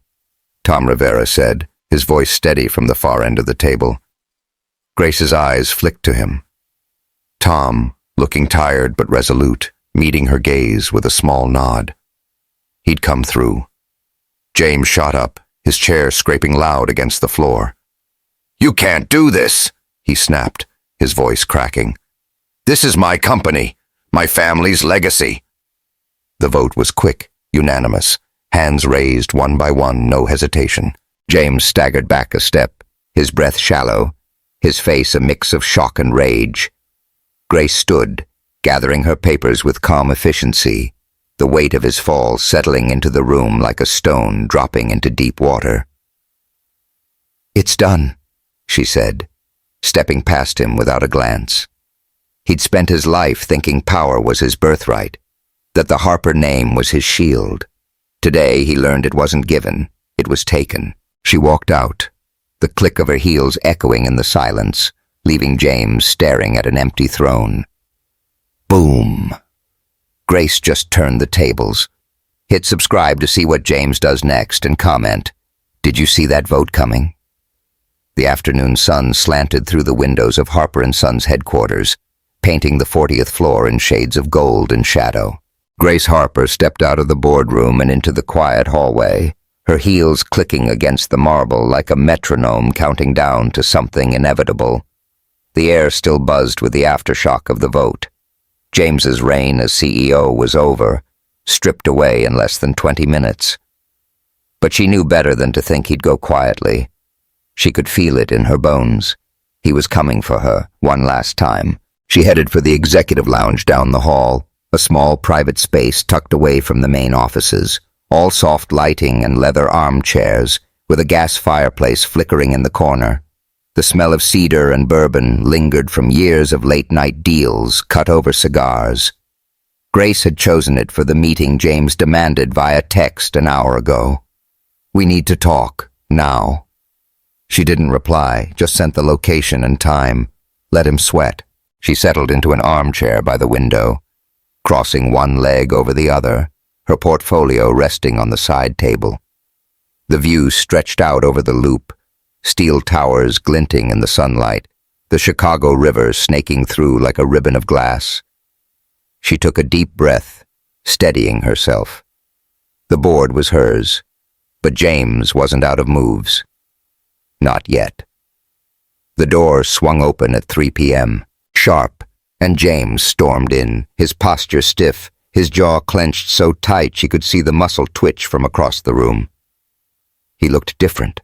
Tom Rivera said, his voice steady from the far end of the table. Grace's eyes flicked to him. Tom, looking tired but resolute, meeting her gaze with a small nod. He'd come through. James shot up, his chair scraping loud against the floor. "You can't do this," he snapped, his voice cracking. "This is my company, my family's legacy." The vote was quick, unanimous, hands raised one by one, no hesitation. James staggered back a step, his breath shallow, his face a mix of shock and rage. Grace stood, gathering her papers with calm efficiency, the weight of his fall settling into the room like a stone dropping into deep water. "It's done," she said, stepping past him without a glance. He'd spent his life thinking power was his birthright, that the Harper name was his shield. Today he learned it wasn't given, it was taken. She walked out, the click of her heels echoing in the silence, leaving James staring at an empty throne. Boom. Grace just turned the tables. Hit subscribe to see what James does next and comment, "Did you see that vote coming?" The afternoon sun slanted through the windows of Harper Sons headquarters, painting the 40th floor in shades of gold and shadow. Grace Harper stepped out of the boardroom and into the quiet hallway, her heels clicking against the marble like a metronome counting down to something inevitable. The air still buzzed with the aftershock of the vote. James's reign as CEO was over, stripped away in less than 20 minutes. But she knew better than to think he'd go quietly. She could feel it in her bones. He was coming for her, one last time. She headed for the executive lounge down the hall, a small private space tucked away from the main offices, all soft lighting and leather armchairs, with a gas fireplace flickering in the corner. The smell of cedar and bourbon lingered from years of late-night deals, cut-over cigars. Grace had chosen it for the meeting James demanded via text an hour ago. "We need to talk, now." She didn't reply, just sent the location and time. Let him sweat. She settled into an armchair by the window, crossing one leg over the other, her portfolio resting on the side table. The view stretched out over the loop, steel towers glinting in the sunlight, the Chicago River snaking through like a ribbon of glass. She took a deep breath, steadying herself. The board was hers, but James wasn't out of moves. Not yet. The door swung open at 3 p.m., sharp, and James stormed in, his posture stiff, his jaw clenched so tight she could see the muscle twitch from across the room. He looked different,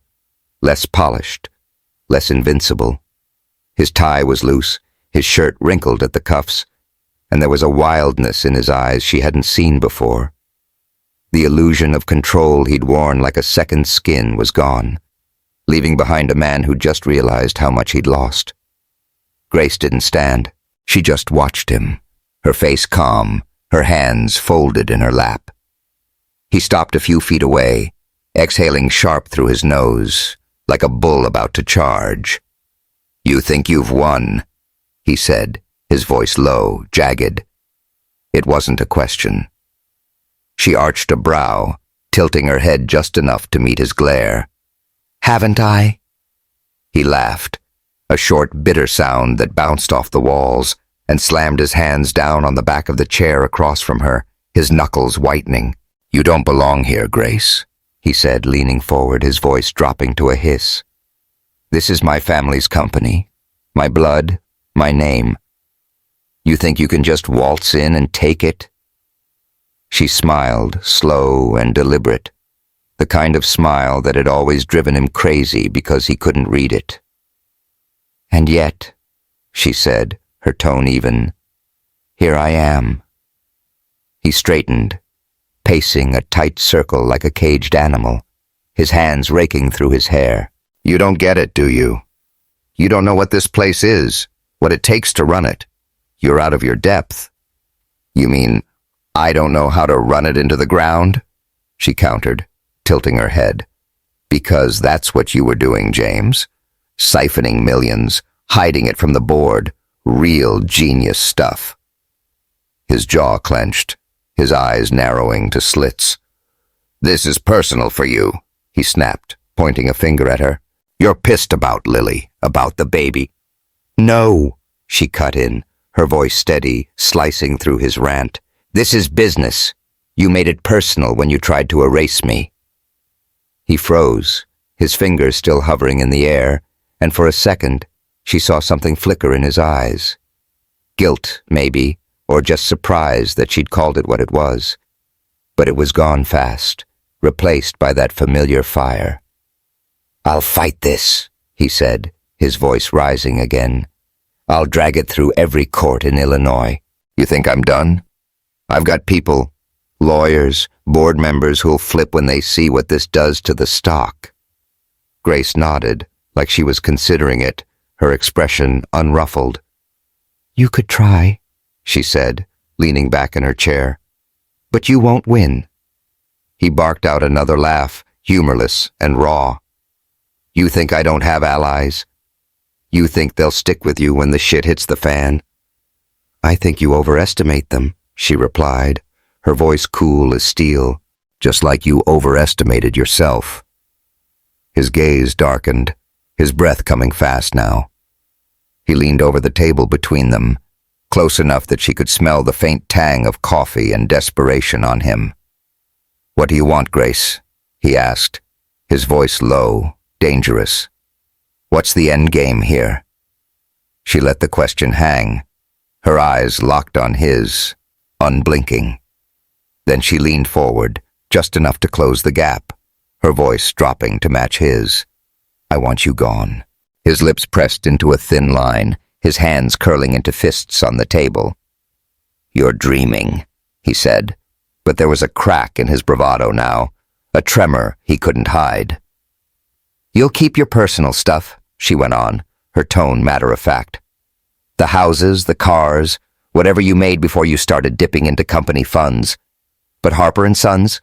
less polished, less invincible. His tie was loose, his shirt wrinkled at the cuffs, and there was a wildness in his eyes she hadn't seen before. The illusion of control he'd worn like a second skin was gone, leaving behind a man who'd just realized how much he'd lost. Grace didn't stand. She just watched him, her face calm, her hands folded in her lap. He stopped a few feet away, exhaling sharp through his nose, like a bull about to charge. "You think you've won," he said, his voice low, jagged. It wasn't a question. She arched a brow, tilting her head just enough to meet his glare. "Haven't I?" He laughed, a short, bitter sound that bounced off the walls, and slammed his hands down on the back of the chair across from her, his knuckles whitening. "You don't belong here, Grace," he said, leaning forward, his voice dropping to a hiss. "This is my family's company, my blood, my name. You think you can just waltz in and take it?" She smiled, slow and deliberate, the kind of smile that had always driven him crazy because he couldn't read it. "And yet," she said, her tone even, "here I am." He straightened, pacing a tight circle like a caged animal, his hands raking through his hair. "You don't get it, do you? You don't know what this place is, what it takes to run it. You're out of your depth." "You mean I don't know how to run it into the ground?" she countered, tilting her head. "Because that's what you were doing, James. Siphoning millions, hiding it from the board, real genius stuff." His jaw clenched, his eyes narrowing to slits. "This is personal for you," he snapped, pointing a finger at her. "You're pissed about Lily, about the baby." "No," she cut in, her voice steady, slicing through his rant. "This is business. You made it personal when you tried to erase me." He froze, his fingers still hovering in the air, and for a second, she saw something flicker in his eyes. Guilt, maybe, or just surprise that she'd called it what it was. But it was gone fast, replaced by that familiar fire. "I'll fight this," he said, his voice rising again. "I'll drag it through every court in Illinois." "You think I'm done? I've got people, lawyers, board members who'll flip when they see what this does to the stock." Grace nodded, like she was considering it, her expression unruffled. "You could try," she said, leaning back in her chair. "But you won't win." He barked out another laugh, humorless and raw. "You think I don't have allies? You think they'll stick with you when the shit hits the fan?" "I think you overestimate them," she replied, her voice cool as steel, "just like you overestimated yourself." His gaze darkened, his breath coming fast now. He leaned over the table between them, close enough that she could smell the faint tang of coffee and desperation on him. "What do you want, Grace?" he asked, his voice low, dangerous. "What's the end game here?" She let the question hang, her eyes locked on his, unblinking. Then she leaned forward, just enough to close the gap, her voice dropping to match his. "I want you gone." His lips pressed into a thin line, his hands curling into fists on the table. "You're dreaming," he said, but there was a crack in his bravado now, a tremor he couldn't hide. "You'll keep your personal stuff," she went on, her tone matter-of-fact. "The houses, the cars, whatever you made before you started dipping into company funds. But Harper and Sons,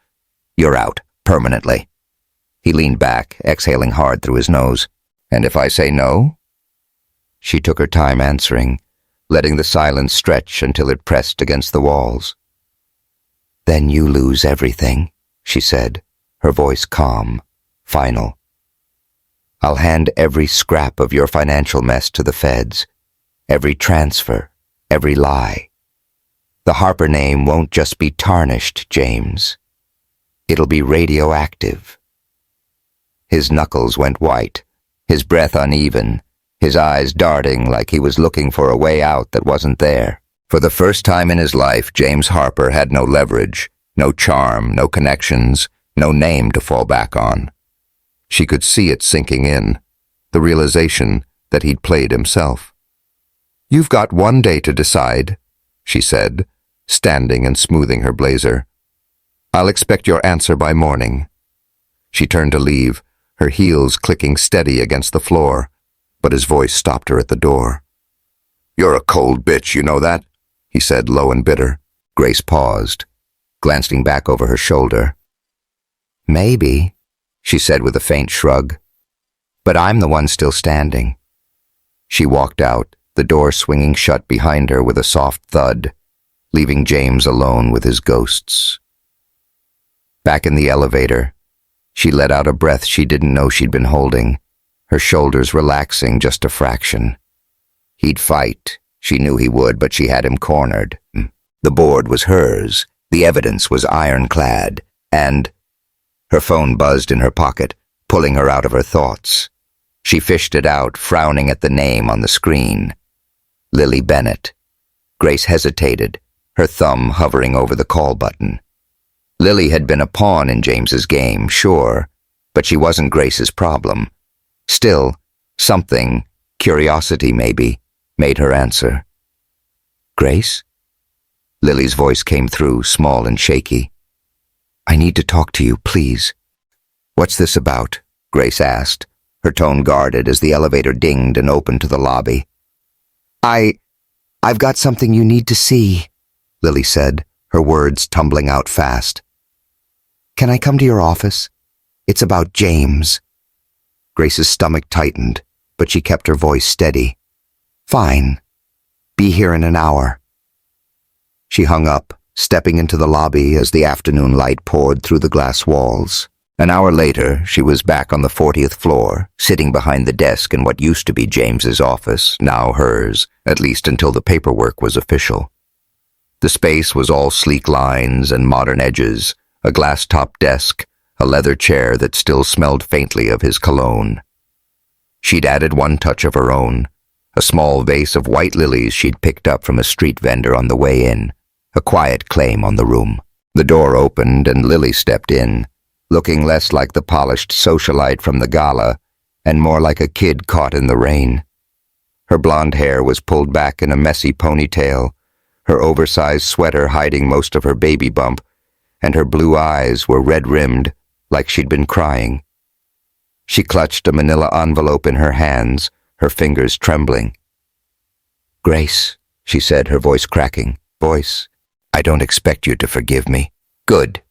you're out, permanently." He leaned back, exhaling hard through his nose. "And if I say no?" She took her time answering, letting the silence stretch until it pressed against the walls. "Then you lose everything," she said, her voice calm, final. "I'll hand every scrap of your financial mess to the feds, every transfer, every lie. The Harper name won't just be tarnished, James. It'll be radioactive." His knuckles went white, his breath uneven, his eyes darting like he was looking for a way out that wasn't there. For the first time in his life, James Harper had no leverage, no charm, no connections, no name to fall back on. She could see it sinking in, the realization that he'd played himself. "You've got one day to decide," she said, standing and smoothing her blazer. "I'll expect your answer by morning." She turned to leave, her heels clicking steady against the floor, but his voice stopped her at the door. "You're a cold bitch, you know that?" he said, low and bitter. Grace paused, glancing back over her shoulder. "Maybe," she said with a faint shrug. But I'm the one still standing. She walked out, the door swinging shut behind her with a soft thud, leaving James alone with his ghosts. Back in the elevator, she let out a breath she didn't know she'd been holding, her shoulders relaxing just a fraction. He'd fight. She knew he would, but she had him cornered. The board was hers, the evidence was ironclad, and her phone buzzed in her pocket, pulling her out of her thoughts. She fished it out, frowning at the name on the screen. Lily Bennett. Grace hesitated, her thumb hovering over the call button. Lily had been a pawn in James's game, sure, but she wasn't Grace's problem. Still, something, curiosity maybe, made her answer. Grace? Lily's voice came through, small and shaky. I need to talk to you, please. What's this about? Grace asked, her tone guarded as the elevator dinged and opened to the lobby. I've got something you need to see, Lily said, her words tumbling out fast. Can I come to your office? It's about James. Grace's stomach tightened, but she kept her voice steady. Fine. Be here in an hour. She hung up, stepping into the lobby as the afternoon light poured through the glass walls. An hour later, she was back on the 40th floor, sitting behind the desk in what used to be James's office, now hers, at least until the paperwork was official. The space was all sleek lines and modern edges, a glass-topped desk, a leather chair that still smelled faintly of his cologne. She'd added one touch of her own, a small vase of white lilies she'd picked up from a street vendor on the way in, a quiet claim on the room. The door opened and Lily stepped in, looking less like the polished socialite from the gala and more like a kid caught in the rain. Her blonde hair was pulled back in a messy ponytail, her oversized sweater hiding most of her baby bump, and her blue eyes were red-rimmed, like she'd been crying. She clutched a manila envelope in her hands, her fingers trembling. Grace, she said, her voice cracking. Voice, I don't expect you to forgive me. Good.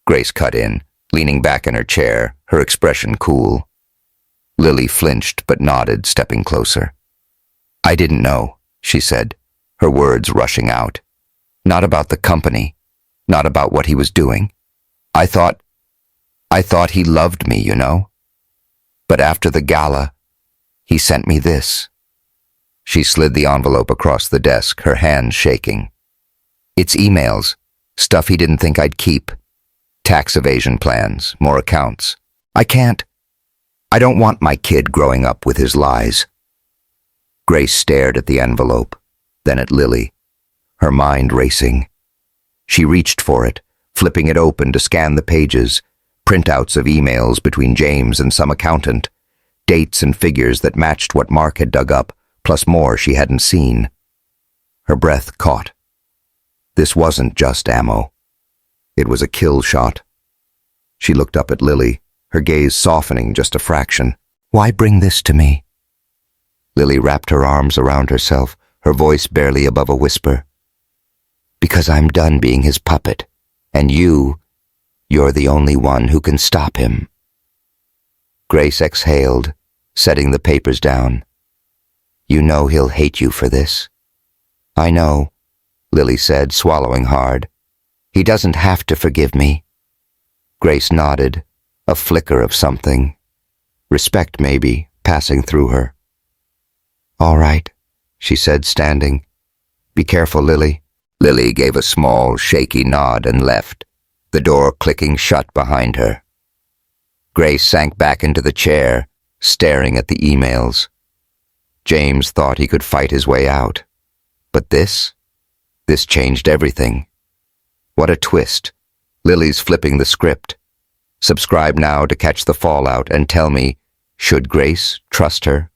Grace cut in, leaning back in her chair, her expression cool. Lily flinched but nodded, stepping closer. I didn't know, she said, her words rushing out. Not about the company, not about what he was doing. I thought he loved me, you know. But after the gala, he sent me this. She slid the envelope across the desk, her hands shaking. It's emails, stuff he didn't think I'd keep. Tax evasion plans, more accounts. I don't want my kid growing up with his lies. Grace stared at the envelope, then at Lily, her mind racing. She reached for it, flipping it open to scan the pages, printouts of emails between James and some accountant, dates and figures that matched what Mark had dug up, plus more she hadn't seen. Her breath caught. This wasn't just ammo. It was a kill shot. She looked up at Lily, her gaze softening just a fraction. Why bring this to me? Lily wrapped her arms around herself, her voice barely above a whisper. Because I'm done being his puppet, and you're the only one who can stop him. Grace exhaled, setting the papers down. You know he'll hate you for this. I know, Lily said, swallowing hard. He doesn't have to forgive me. Grace nodded, a flicker of something. Respect, maybe, passing through her. All right, she said, standing. Be careful, Lily. Lily gave a small, shaky nod and left, the door clicking shut behind her. Grace sank back into the chair, staring at the emails. James thought he could fight his way out. But this changed everything. What a twist. Lily's flipping the script. Subscribe now to catch the fallout and tell me, should Grace trust her?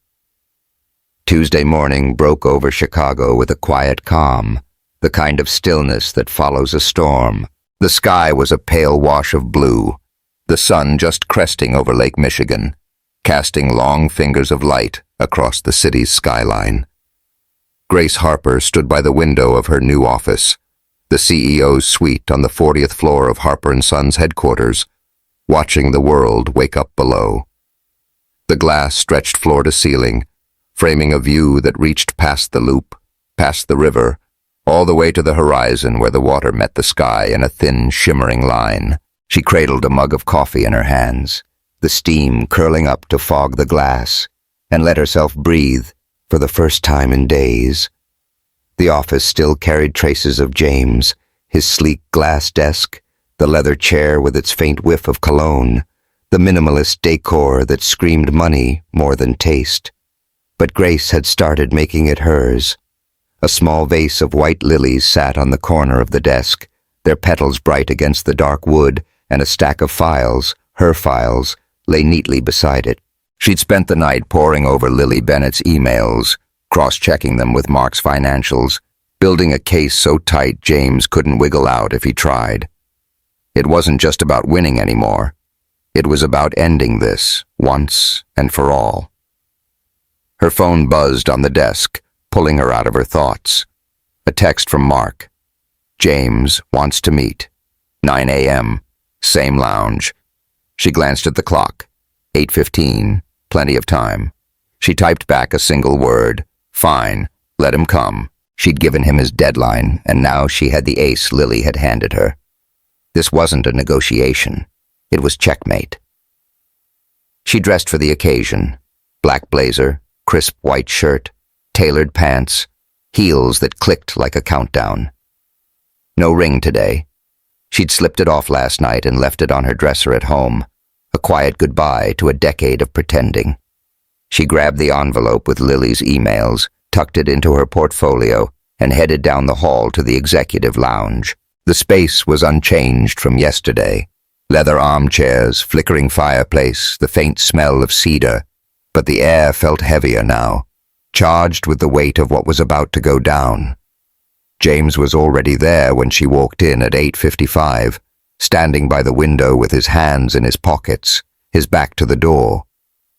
Tuesday morning broke over Chicago with a quiet calm, the kind of stillness that follows a storm. The sky was a pale wash of blue, the sun just cresting over Lake Michigan, casting long fingers of light across the city's skyline. Grace Harper stood by the window of her new office, the CEO's suite on the 40th floor of Harper Sons headquarters, watching the world wake up below. The glass stretched floor to ceiling, framing a view that reached past the loop, past the river, all the way to the horizon where the water met the sky in a thin, shimmering line. She cradled a mug of coffee in her hands, the steam curling up to fog the glass, and let herself breathe for the first time in days. The office still carried traces of James, his sleek glass desk, the leather chair with its faint whiff of cologne, the minimalist decor that screamed money more than taste. But Grace had started making it hers. A small vase of white lilies sat on the corner of the desk, their petals bright against the dark wood, and a stack of files, her files, lay neatly beside it. She'd spent the night poring over Lily Bennett's emails, cross-checking them with Mark's financials, building a case so tight James couldn't wiggle out if he tried. It wasn't just about winning anymore. It was about ending this, once and for all. Her phone buzzed on the desk, pulling her out of her thoughts. A text from Mark. James wants to meet. 9 a.m. Same lounge. She glanced at the clock. 8:15. Plenty of time. She typed back a single word. Fine. Let him come. She'd given him his deadline, and now she had the ace Lily had handed her. This wasn't a negotiation. It was checkmate. She dressed for the occasion. Black blazer, crisp white shirt, tailored pants, heels that clicked like a countdown. No ring today. She'd slipped it off last night and left it on her dresser at home, a quiet goodbye to a decade of pretending. She grabbed the envelope with Lily's emails, tucked it into her portfolio, and headed down the hall to the executive lounge. The space was unchanged from yesterday. Leather armchairs, flickering fireplace, the faint smell of cedar, but the air felt heavier now, charged with the weight of what was about to go down. James was already there when she walked in at 8:55, standing by the window with his hands in his pockets, his back to the door.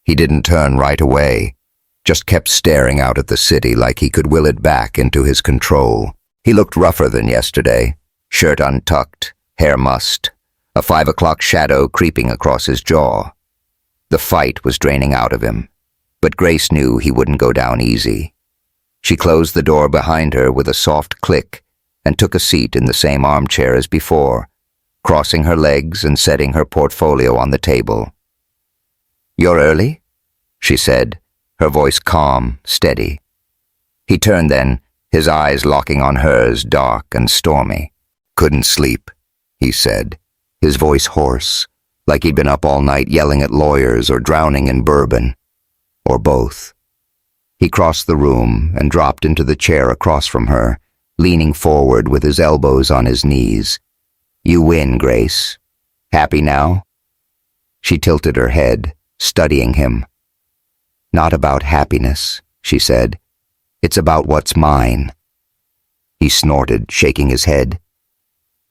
He didn't turn right away, just kept staring out at the city like he could will it back into his control. He looked rougher than yesterday, shirt untucked, hair mussed, a 5 o'clock shadow creeping across his jaw. The fight was draining out of him, but Grace knew he wouldn't go down easy. She closed the door behind her with a soft click and took a seat in the same armchair as before, crossing her legs and setting her portfolio on the table. "You're early?" she said, her voice calm, steady. He turned then, his eyes locking on hers, dark and stormy. "Couldn't sleep," he said, his voice hoarse, like he'd been up all night yelling at lawyers or drowning in bourbon. Or both. He crossed the room and dropped into the chair across from her, leaning forward with his elbows on his knees. "You win, Grace. Happy now?" She tilted her head, studying him. "Not about happiness," she said. "It's about what's mine." He snorted, shaking his head.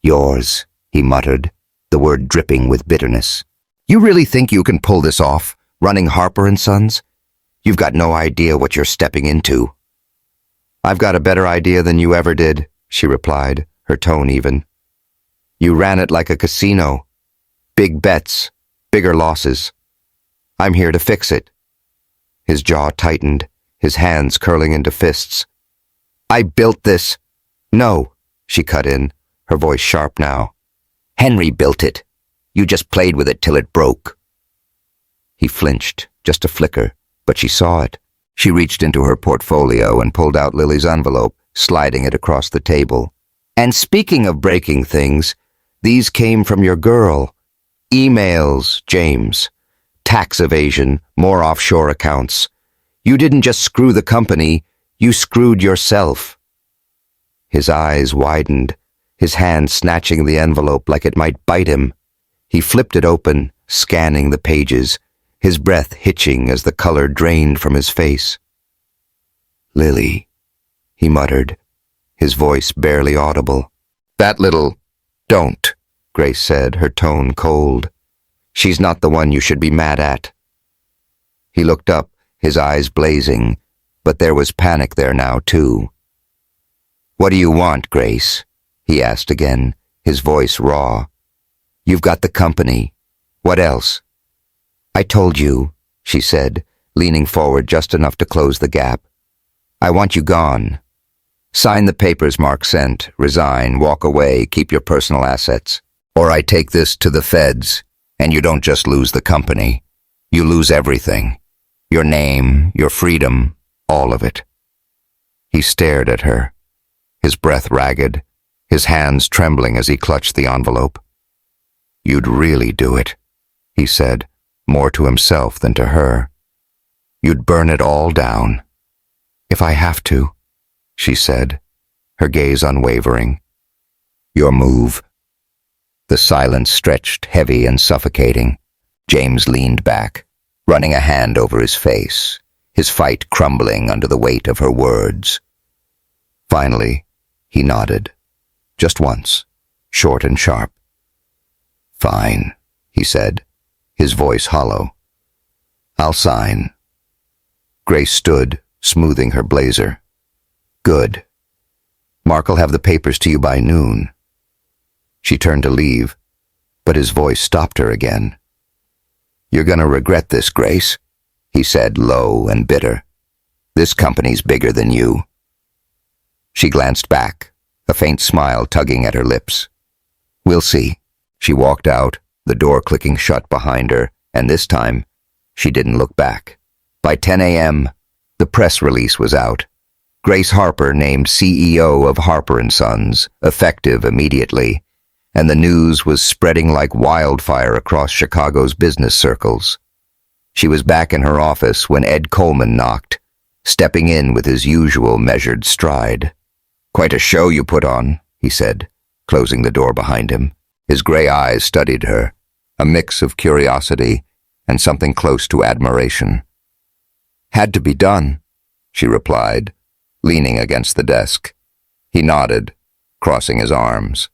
"Yours," he muttered, the word dripping with bitterness. "You really think you can pull this off, running Harper Sons? You've got no idea what you're stepping into." "I've got a better idea than you ever did," she replied, her tone even. "You ran it like a casino. Big bets, bigger losses. I'm here to fix it." His jaw tightened, his hands curling into fists. "I built this." "No," she cut in, her voice sharp now. "Henry built it. You just played with it till it broke." He flinched, just a flicker, but she saw it. She reached into her portfolio and pulled out Lily's envelope, sliding it across the table. "And speaking of breaking things, these came from your girl. Emails, James. Tax evasion, more offshore accounts. You didn't just screw the company, you screwed yourself." His eyes widened, his hand snatching the envelope like it might bite him. He flipped it open, scanning the pages, his breath hitching as the color drained from his face. "Lily," he muttered, his voice barely audible. "That little don't," Grace said, her tone cold. "She's not the one you should be mad at." He looked up, his eyes blazing, but there was panic there now, too. "What do you want, Grace?" he asked again, his voice raw. "You've got the company. What else?" "I told you," she said, leaning forward just enough to close the gap. I want you gone. Sign the papers Mark sent, resign, walk away, keep your personal assets. Or I take this to the feds, and you don't just lose the company. You lose everything. Your name, your freedom, all of it. He stared at her, his breath ragged, his hands trembling as he clutched the envelope. You'd really do it, he said, more to himself than to her. You'd burn it all down. If I have to, she said, her gaze unwavering. Your move. The silence stretched heavy and suffocating. James leaned back, running a hand over his face, his fight crumbling under the weight of her words. Finally, he nodded, just once, short and sharp. Fine, he said, his voice hollow. I'll sign. Grace stood, smoothing her blazer. Good. Mark'll have the papers to you by noon. She turned to leave, but his voice stopped her again. You're gonna regret this, Grace, he said, low and bitter. This company's bigger than you. She glanced back, a faint smile tugging at her lips. We'll see. She walked out, the door clicking shut behind her, and this time, she didn't look back. By 10 a.m., the press release was out. Grace Harper named CEO of Harper Sons, effective immediately, and the news was spreading like wildfire across Chicago's business circles. She was back in her office when Ed Coleman knocked, stepping in with his usual measured stride. Quite a show you put on, he said, closing the door behind him. His gray eyes studied her, a mix of curiosity and something close to admiration. Had to be done, she replied, leaning against the desk. He nodded, crossing his arms.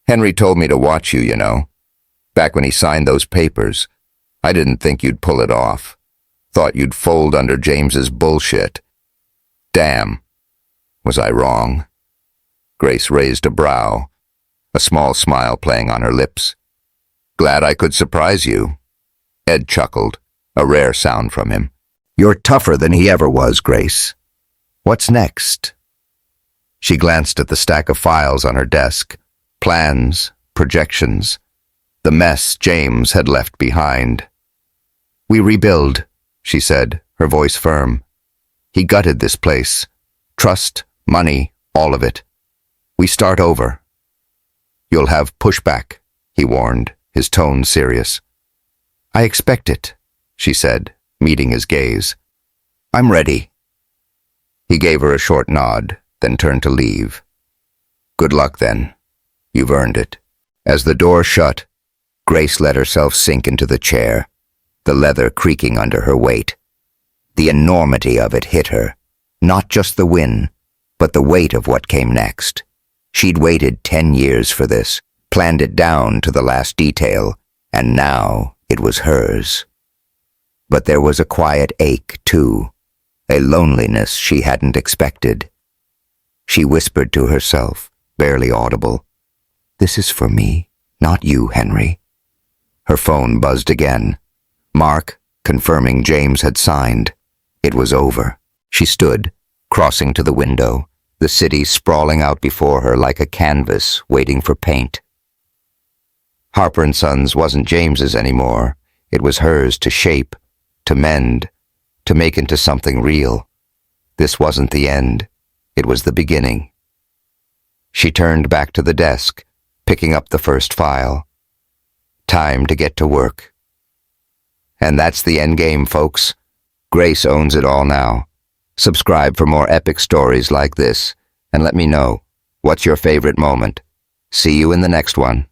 Henry told me to watch you, you know. Back when he signed those papers, I didn't think you'd pull it off. Thought you'd fold under James's bullshit. Damn. Was I wrong? Grace raised a brow, a small smile playing on her lips. Glad I could surprise you. Ed chuckled, a rare sound from him. You're tougher than he ever was, Grace. What's next? She glanced at the stack of files on her desk, plans, projections, the mess James had left behind. We rebuild, she said, her voice firm. He gutted this place. Trust, money, all of it. We start over. You'll have pushback, he warned, his tone serious. I expect it, she said, meeting his gaze. I'm ready. He gave her a short nod, then turned to leave. Good luck, then. You've earned it. As the door shut, Grace let herself sink into the chair, the leather creaking under her weight. The enormity of it hit her, not just the win, but the weight of what came next. She'd waited 10 years for this, planned it down to the last detail, and now it was hers. But there was a quiet ache, too, a loneliness she hadn't expected. She whispered to herself, barely audible, This is for me, not you, Henry. Her phone buzzed again. Mark, confirming James had signed. It was over. She stood, crossing to the window, the city sprawling out before her like a canvas waiting for paint. Harper Sons wasn't James's anymore. It was hers to shape, to mend, to make into something real. This wasn't the end. It was the beginning. She turned back to the desk, picking up the first file. Time to get to work. And that's the end game, folks. Grace owns it all now. Subscribe for more epic stories like this, and let me know, what's your favorite moment? See you in the next one.